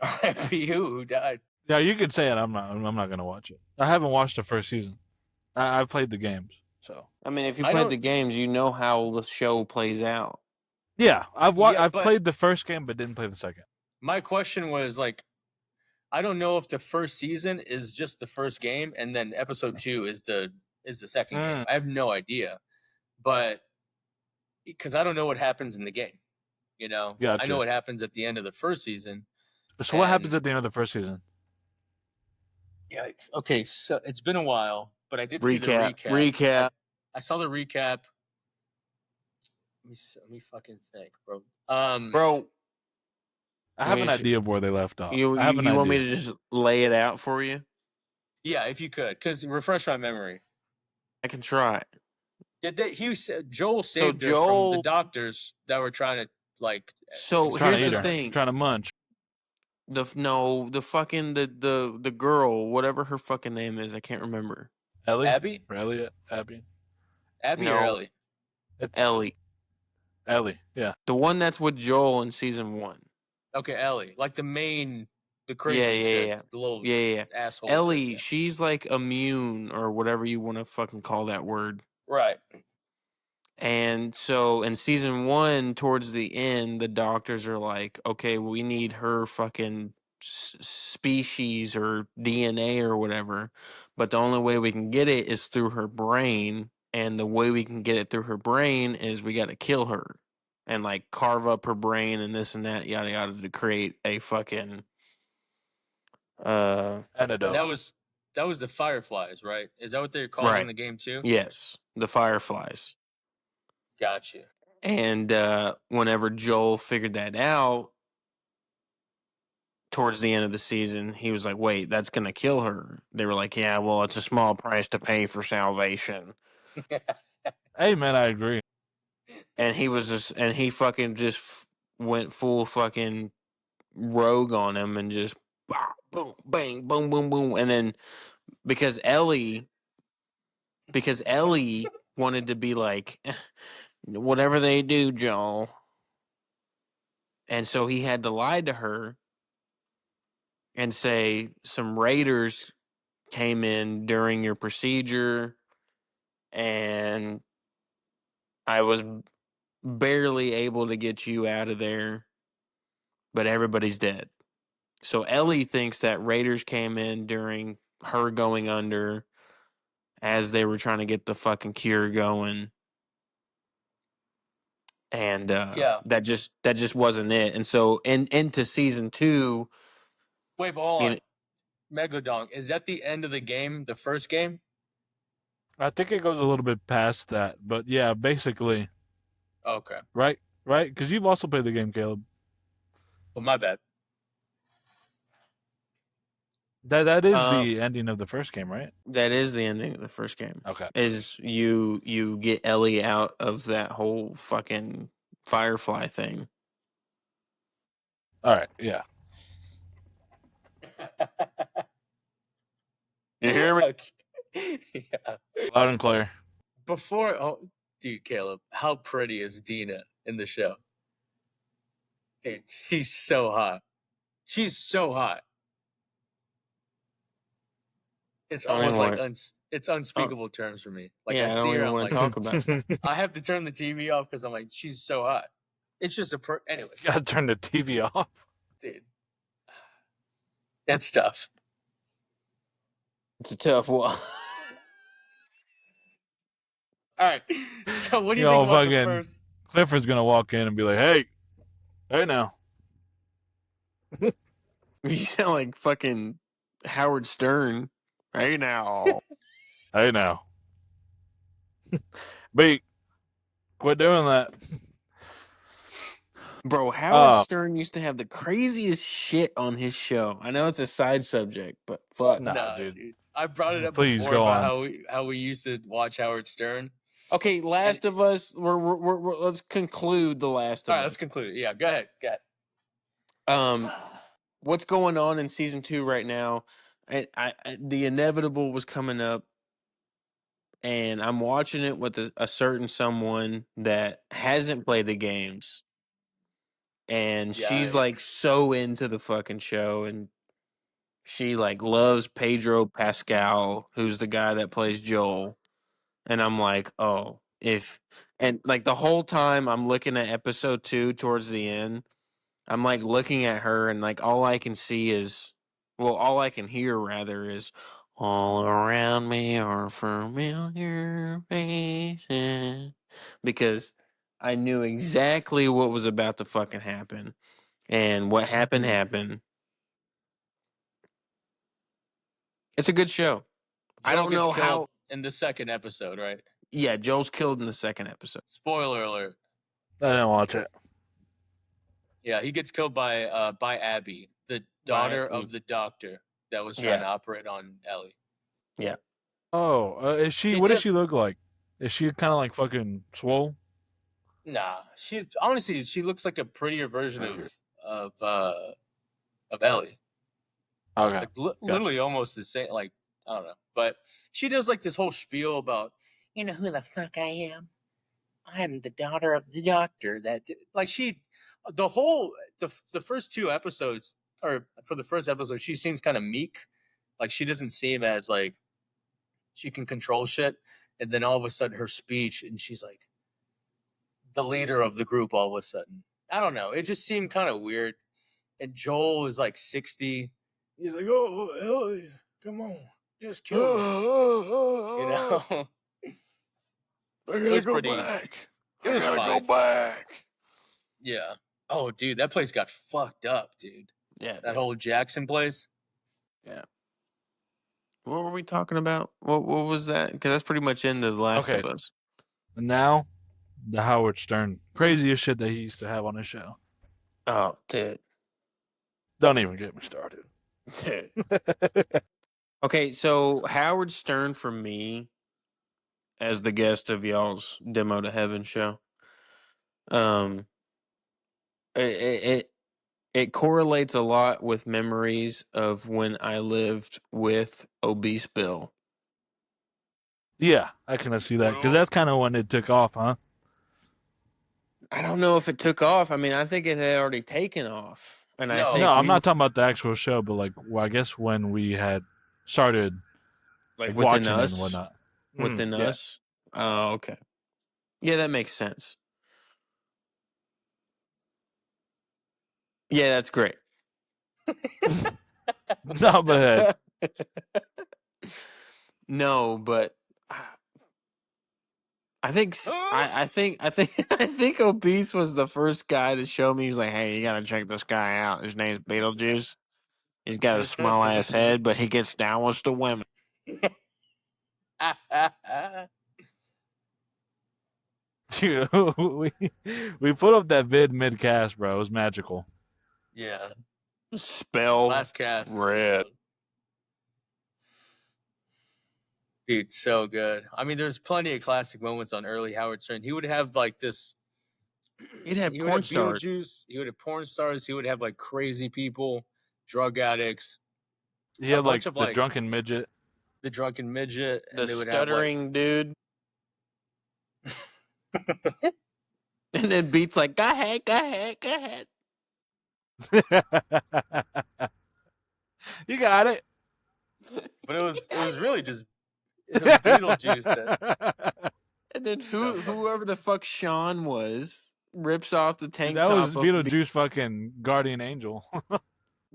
R.I.P. Who died? Yeah, you could say it. I'm not gonna watch it. I haven't watched the first season. I've played the games, so I mean, if you I played don't- the games, you know how the show plays out. yeah, I've Yeah, but- played the first game, but didn't play the second. My question was like, I don't know if the first season is just the first game, and then episode 2 is the second game. I have no idea, but because I don't know what happens in the game, I Gotcha. know what happens at the end of the first season. So what happens And- at the end of the first season? Yeah. Okay. So it's been a while, but I did see the recap. Recap. I saw the recap. Let me fucking think, bro. Bro, I have mean, an idea of where they left off. you I have an idea. want me to just lay it out for you? Yeah, if you could, because refresh my memory. I can try. Joel saved her from the doctors that were trying to like. So Trying to here's eat the her, thing. trying to munch. The girl, whatever her fucking name is, I can't remember. Ellie? Abby? Or Elliot? Abby? Abby No. or Ellie? It's Ellie. Ellie, yeah. The one that's with Joel in season 1. Okay, Ellie, like the crazy chick, Yeah. the little Yeah. asshole. Ellie, chick, she's like immune or whatever you want to fucking call that word. Right. And so in season 1, towards the end, the doctors are like, okay, we need her fucking species or DNA or whatever. But the only way we can get it is through her brain. And the way we can get it through her brain is we got to kill her and like carve up her brain and this and that, yada, yada, to create a fucking, Antidote. That was the Fireflies, right? Is that what they're called in the game too? Yes, the Fireflies. Gotcha. And whenever Joel figured that out towards the end of the season, he was like, wait, that's going to kill her. They were like, yeah, well, it's a small price to pay for salvation. Hey, man, I agree. And he fucking just went full fucking rogue on him and just boom, bang, boom, boom, boom. And then because Ellie wanted to be like, whatever they do, Joel. And so he had to lie to her and say some raiders came in during your procedure and I was barely able to get you out of there, but everybody's dead. So Ellie thinks that raiders came in during her going under as they were trying to get the fucking cure going. And that just wasn't it. And so into season 2. Wait, but hold on. Megalodon, is that the end of the game, the first game? I think it goes a little bit past that, but yeah, basically. Okay. Right? Because you've also played the game, Caleb. Well, my bad. That is the ending of the first game, right? That is the ending of the first game. Okay. Is you get Ellie out of that whole fucking Firefly thing. All right, yeah. You hear me? Yeah. Loud and clear. Dude, Caleb, how pretty is Dina in the show? Dude, she's so hot. She's so hot. It's almost like it's unspeakable terms for me. Like yeah, I see her, I'm like, talk about it. I have to turn the TV off because I'm like, she's so hot. It's just anyway. You gotta turn the TV off. Dude, That's tough. It's a tough one. All right. So what do you think about the fucking first? Clifford's gonna walk in and be like, "Hey now." You sound like fucking Howard Stern. Hey now. Hey now. Beak, quit doing that. Bro, Howard Stern used to have the craziest shit on his show. I know it's a side subject, but fuck. Nah, Nah, dude. dude. I brought it up Please before go about on. how we used to watch Howard Stern. Okay, Last of Us. Let's conclude the Last All of right, Us. let's conclude it. Yeah, go ahead. What's going on in season 2 right now? The inevitable was coming up, and I'm watching it with a certain someone that hasn't played the games, and she's like so into the fucking show, and she like loves Pedro Pascal, who's the guy that plays Joel, and I'm like, oh, and like the whole time I'm looking at episode 2 towards the end. I'm like looking at her, and like all I can see is, well, all I can hear rather is, all around me are familiar faces, because I knew exactly what was about to fucking happen, and what happened. It's a good show. I Joel don't gets know killed how. in the second episode, right? Yeah, Joel's killed in the second episode. Spoiler alert. I didn't watch it. Yeah, he gets killed by Abby, the daughter of the doctor that was trying to operate on Ellie. Yeah. Oh, is she? What does she look like? Is she kind of like fucking swole? Nah, she honestly she looks like a prettier version of Ellie. Okay, Like literally almost the same. Like I don't know, but she does like this whole spiel about you know who the fuck I am. I am the daughter of the doctor. Like she, the first 2 episodes, or for the first episode, she seems kind of meek. Like she doesn't seem as like she can control shit. And then all of a sudden, her speech, and she's like the leader of the group. All of a sudden, I don't know. It just seemed kind of weird. And Joel is like 60. He's like, oh hell yeah, come on, just kill me. You know. I gotta go back. I gotta go back. Yeah. Oh, dude, that place got fucked up, dude. Yeah. That whole Jackson place. Yeah. What were we talking about? What was that? Because that's pretty much into The Last of Us. And now, the Howard Stern craziest shit that he used to have on his show. Oh, dude. Don't even get me started. Okay, so Howard Stern for me, as the guest of y'all's Demo to Heaven show, it correlates a lot with memories of when I lived with Obese Bill. Yeah, I can see that because that's kind of when it took off, huh? I don't know if it took off. I mean, I think it had already taken off, and I think I'm not talking about the actual show, but like, well, I guess when we had started like watching within us, it and whatnot. within us. Oh, okay. Yeah, that makes sense. Yeah, that's great. No, but no, but I think I think Obese was the first guy to show me. He's like, hey, you gotta check this guy out. His name's Beetlejuice. He's got a small ass head, but he gets down with the women. dude, we put up that vid mid cast, bro. It was magical. Yeah. Spell last cast. red. Dude, so good. I mean, there's plenty of classic moments on early Howard Stern. He would have like this. He'd have porn stars. Beetlejuice. He would have porn stars. He would have like crazy people, drug addicts. He had like the drunken midget. The drunken midget. The and they would stuttering have, dude. And then Beats like, go ahead. You got it. But it was really just Beetlejuice that. And then whoever the fuck Sean was rips off the tank That top. was Beetlejuice fucking guardian angel.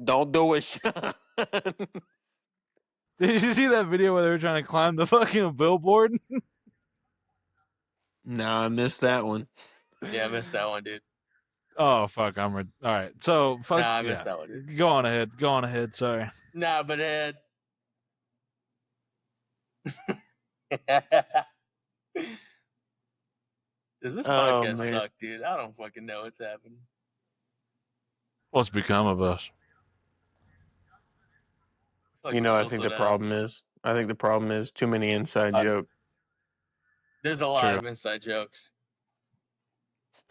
Don't do it, Sean. Did you see that video where they were trying to climb the fucking billboard? Nah, I missed that one. Yeah, I missed that one, dude. Oh fuck, all right. So fuck Nah, I yeah. missed that one, dude. Go on ahead. Go on ahead. Sorry. Nah, but does this Oh, podcast man. suck, dude? I don't fucking know what's happening. What's become of us? I feel like You we're know, I still think so the down. problem is. I think the problem is too many inside jokes. There's a lot True. of inside jokes.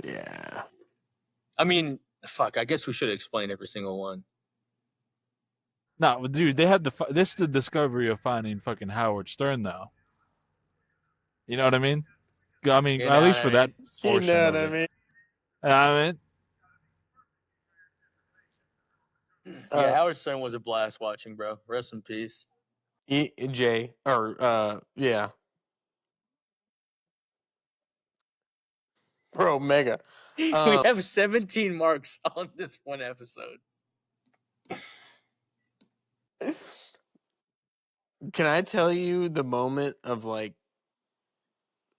Yeah. I mean, fuck. I guess we should explain every single one. No, dude, they had this is the discovery of finding fucking Howard Stern though. You know what I mean? I mean, You at know least what for I that mean? You portion know of what I it. mean? I mean, Yeah, Howard Stern was a blast watching, bro. Rest in peace. Jay, or yeah, bro, mega. We have 17 marks on this one episode. Can I tell you the moment of like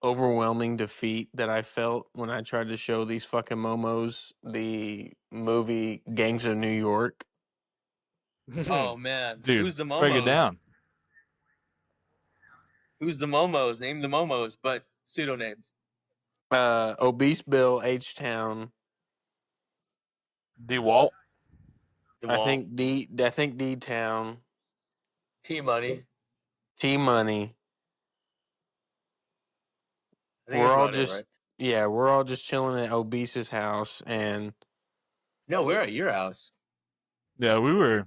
overwhelming defeat that I felt when I tried to show these fucking momos the movie Gangs of New York? Oh man, dude, who's the break it Momos? down. Who's the Momos? Name the Momos, but pseudonames. Obese Bill, H Town. DeWalt. DeWalt, I think D Town, T Money. T Money. I think that's We're all about it, just right? we're all just chilling at Obese's house, and No, we're at your house. Yeah, we were.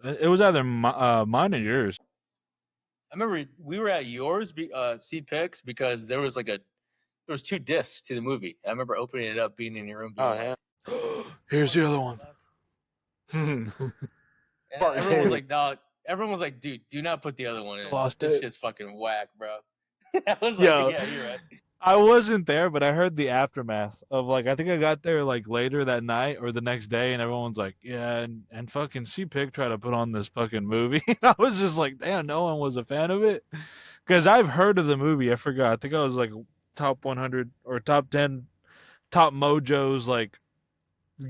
It was either mine or yours. I remember we were at yours, CPICK, because there was two discs to the movie. I remember opening it up, being in your room. Being Here's the what other one. fuck? Hmm. And Bart everyone was Taylor. like, "No." Everyone was like, "Dude, do not put the other one in. Lost This it. shit's fucking whack, bro." I was like, Yo, "Yeah, you're right." I wasn't there, but I heard the aftermath of like I think I got there like later that night or the next day, and everyone's like, "Yeah," and fucking CPICK tried to put on this fucking movie. And I was just like, "Damn, no one was a fan of it," because I've heard of the movie. I forgot. I think I was like top 100 or top 10 top Mojo's like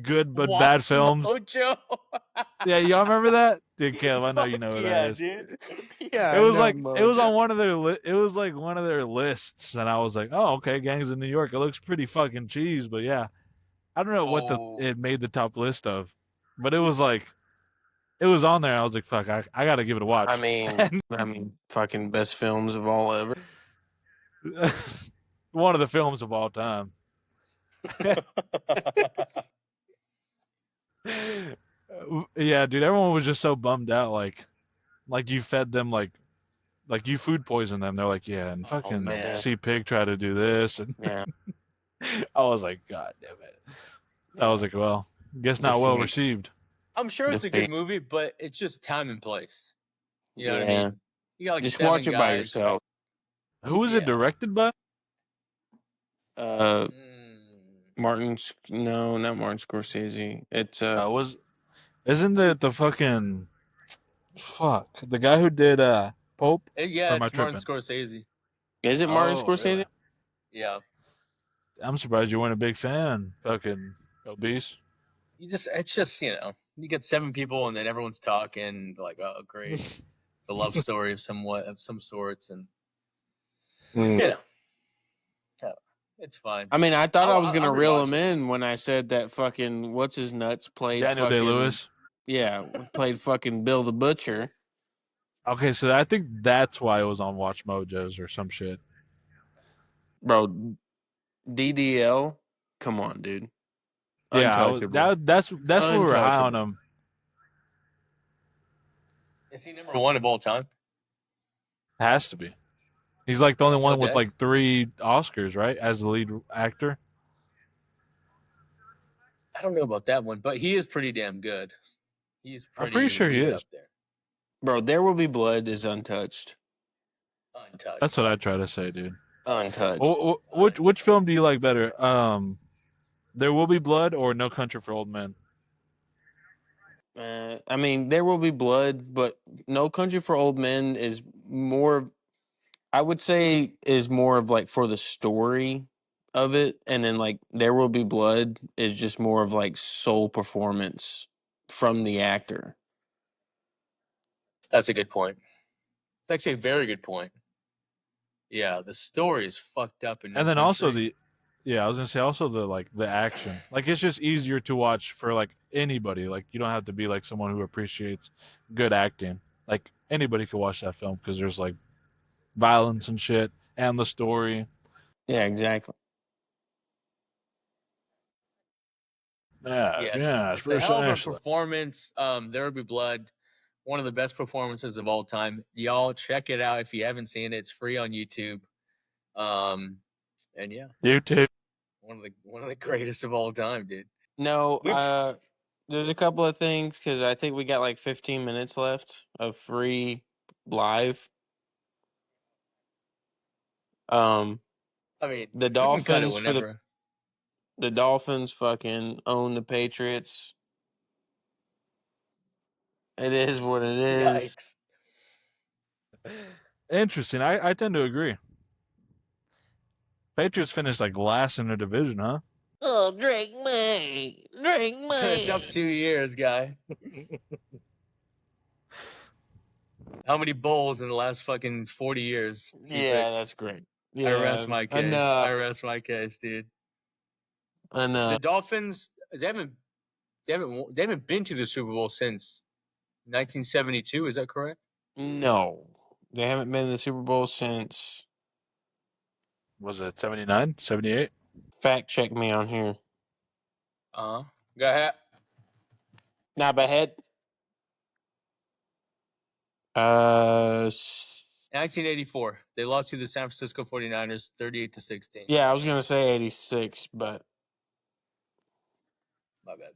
good but bad Watch films. Mojo. Yeah, y'all remember that? Dude, Caleb, I know you Fuck know who that yeah, is. dude. Yeah, It I was know like it was on Mojo. one of their it was like one of their lists, and I was like, oh, okay, Gangs of New York. It looks pretty fucking cheese, but yeah, I don't know what Oh, it made the top list of, but it was like it was on there. I was like, fuck, I got to give it a watch. I mean, fucking best films of all ever. One of the films of all time. Yeah, dude, everyone was just so bummed out, like you fed them like you food poisoned them. They're like, yeah, and oh fucking man. CPICK tried to do this, and Yeah, I was like, God damn it. I was like, well, guess not well Defeat. received. I'm sure it's a Defeat. good movie, but it's just time and place. You know what I Yeah. mean? You got like Just 7 watch it by guys. yourself. Who was it Yeah. directed by? Uh, Mm. No, not Martin Scorsese. It's Isn't it the fucking fuck the guy who did Pope? Yeah, Or am I it's Martin tripping? Scorsese. is it Martin Oh, Scorsese? really? Yeah. I'm surprised you weren't a big fan. Fucking obese. It's just, you get 7 people and then everyone's talking like, oh, great. It's a love story of some sorts, and Mm. yeah, it's fine. I mean, I thought I was gonna I'll reel rewatch him it. in when I said that fucking what's his nuts played Daniel fucking Day-Lewis. yeah played fucking Bill the Butcher. Okay, so I think that's why it was on Watch Mojo's or some shit. Bro, DDL, come on, dude. Yeah, Untouchable. that's when we were high on Untouchable. him. Is he number 1 of all time? Has to be. He's like the only one with Okay. like 3 Oscars, right, as the lead actor. I don't know about that one, but he is pretty damn good. I'm pretty sure he is. up there. Bro, There Will Be Blood is untouched. Untouched. That's what I try to say, dude. Untouched. Which film do you like better? There Will Be Blood or No Country for Old Men? I mean, There Will Be Blood, but No Country for Old Men is more. I would say is more of like for the story of it, and then like There Will Be Blood is just more of like soul performance from the actor. That's a good point. It's actually a very good point. Yeah, the story is fucked up in No And then also Country. I was gonna say also the action. Like it's just easier to watch for like anybody. Like you don't have to be like someone who appreciates good acting. Like anybody could watch that film because there's like violence and shit and the story. Yeah, exactly. Yeah, It's a hell of a precisely. performance. There Will Be Blood, one of the best performances of all time. Y'all check it out if you haven't seen it. It's free on YouTube. And yeah, YouTube. one of the greatest of all time, dude. No, We've there's a couple of things because I think we got like 15 minutes left of free live. Um, I mean, the we can cut it Dolphins whenever. the Dolphins fucking own the Patriots. It is what it is. Yikes. Interesting. I tend to agree. Patriots finished like last in their division, huh? Oh, Drake May. It's been a tough 2 years, guy. How many bowls in the last fucking 40 years? Yeah, that's great. I Yeah, rest my case. enough. I rest my case, dude. Enough. The Dolphins, they haven't been to the Super Bowl since 1972. Is that correct? No, they haven't been in the Super Bowl since. Was it 79, 78? Fact check me on here. Go ahead. Nah, but head. 1984. They lost to the San Francisco 49ers 38-16. Yeah, I was gonna say 86, but My bad.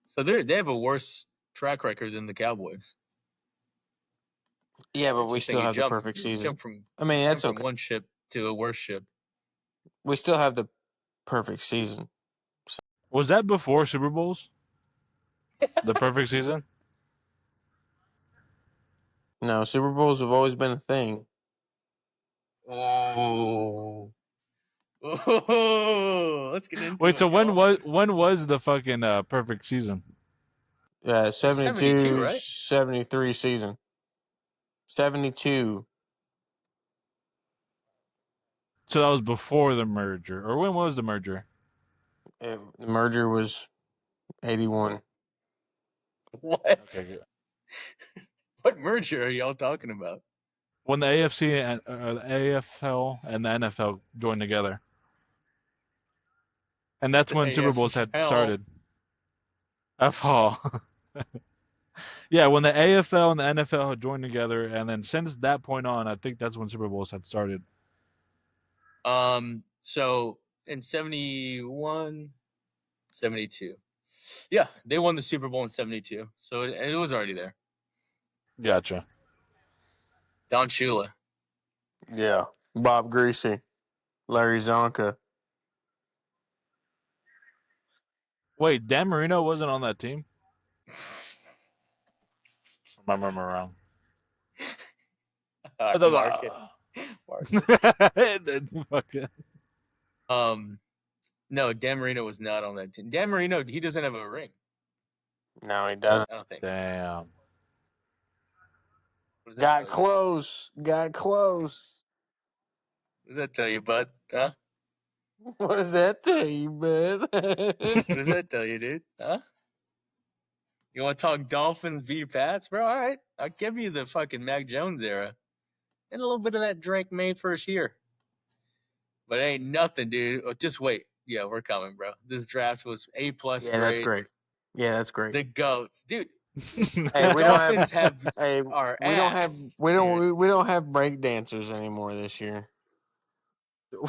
So they have a worse track record than the Cowboys. yeah, but we still have the perfect season. Jump from that's from okay. one ship to a worse ship. We still have the perfect season. Was that before Super Bowls? The perfect season? No, Super Bowls have always been a thing. Oh, let's get into Wait, it. so Y'all. when was the fucking perfect season? 72, right? 73 season. 72. So that was before the merger, or when was the merger? The merger was 81. What? Okay, good. What merger are y'all talking about? When the AFC and the AFL and the NFL joined together, and that's when Super Bowls had AFL. started. FL. Yeah, when the AFL and the NFL had joined together, and then since that point on, I think that's when Super Bowls had started. So in 71, 72. Yeah, they won the Super Bowl in 72. So it was already there. Gotcha. Don Shula. Yeah. Bob Greasy. Larry Zonka. Wait, Dan Marino wasn't on that team? Am I remember wrong? Mark it. Fuck it. No, Dan Marino was not on that team. Dan Marino, he doesn't have a ring. No, he doesn't. I don't think. Damn. Got close. Got close. What does that tell you, bud? Huh? What does that tell you, man? What does that tell you, dude? Huh? You want to talk Dolphins v Pats, bro? All right, I'll give you the fucking Mac Jones era and a little bit of that Drake May first year. But it ain't nothing, dude. Oh, just wait. Yeah, we're coming, bro. This draft was A+ Yeah, grade. that's great. Yeah, that's great. The goats, dude. Hey, we Dolphins don't have. have Hey, our we don't have. ass, We don't. dude. We don't have break dancers anymore this year.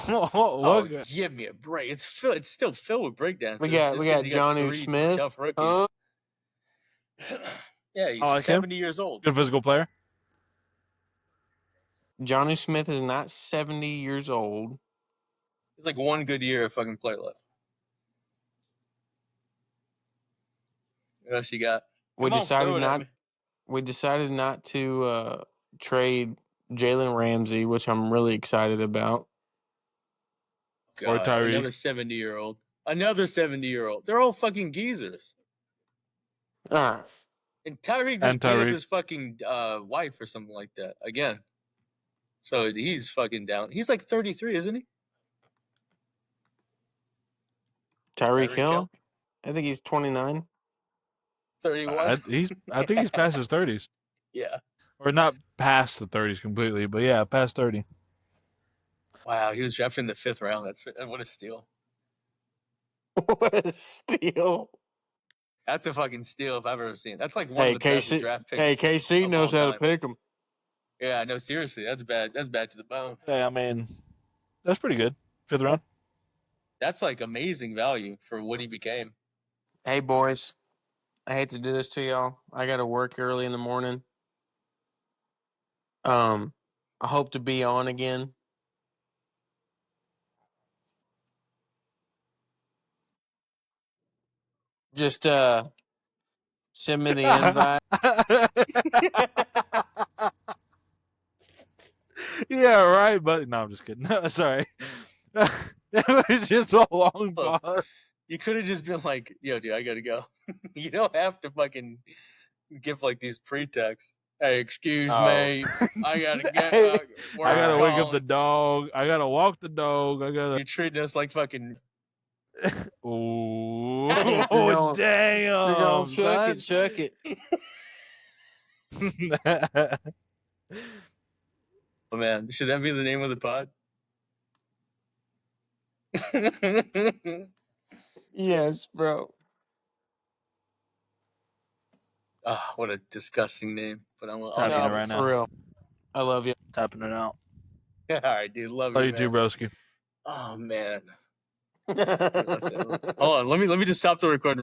Oh, give me a break. It's still filled with breakdancers. We got Johnny Smith. Tough rookies. Yeah, he's like 70 years old. Good physical player. Johnny Smith is not 70 years old. He's like one good year of fucking play left. What else you got? We Come on, decided throw it at not. me. We decided not to trade Jalen Ramsey, which I'm really excited about. Or God, Tyreek. another 70-year-old. Another 70-year-old. They're all fucking geezers. Ah, And Tyreek just beat up his fucking wife or something like that again. So he's fucking down. He's like 33, isn't he? Tyreek Hill. I think he's 29. 31. I think he's past his 30s. Yeah. Or not past the 30s completely, but yeah, past 30. Wow, he was drafted in the 5th round. That's what a steal. What a steal! That's a fucking steal if I've ever seen it. That's like one of the best draft picks. Hey, KC knows how to pick him. Yeah, no, seriously, that's bad. That's bad to the bone. Yeah, I mean, that's pretty good. 5th round. That's like amazing value for what he became. Hey, boys. I hate to do this to y'all. I got to work early in the morning. I hope to be on again. Just send me the invite. Yeah, right, but no, I'm just kidding. Sorry. It was just a long pause. You could have just been like, yo, dude, I gotta go. You don't have to fucking give like these pretexts. Hey, excuse me. I gotta get Hey, work I gotta wake up calling. the dog. I gotta walk the dog. I gotta. You're treating us like fucking. Oh, Hey, oh damn! You're gonna shuck it. Oh man, should that be the name of the pod? Yes, bro. Oh, what a disgusting name. But I'm Tapping it right now. For real. I love you. Tapping it out. All right, dude. Love Love you, you too, man. broski. Oh man. Hold on. Let me just stop the recording.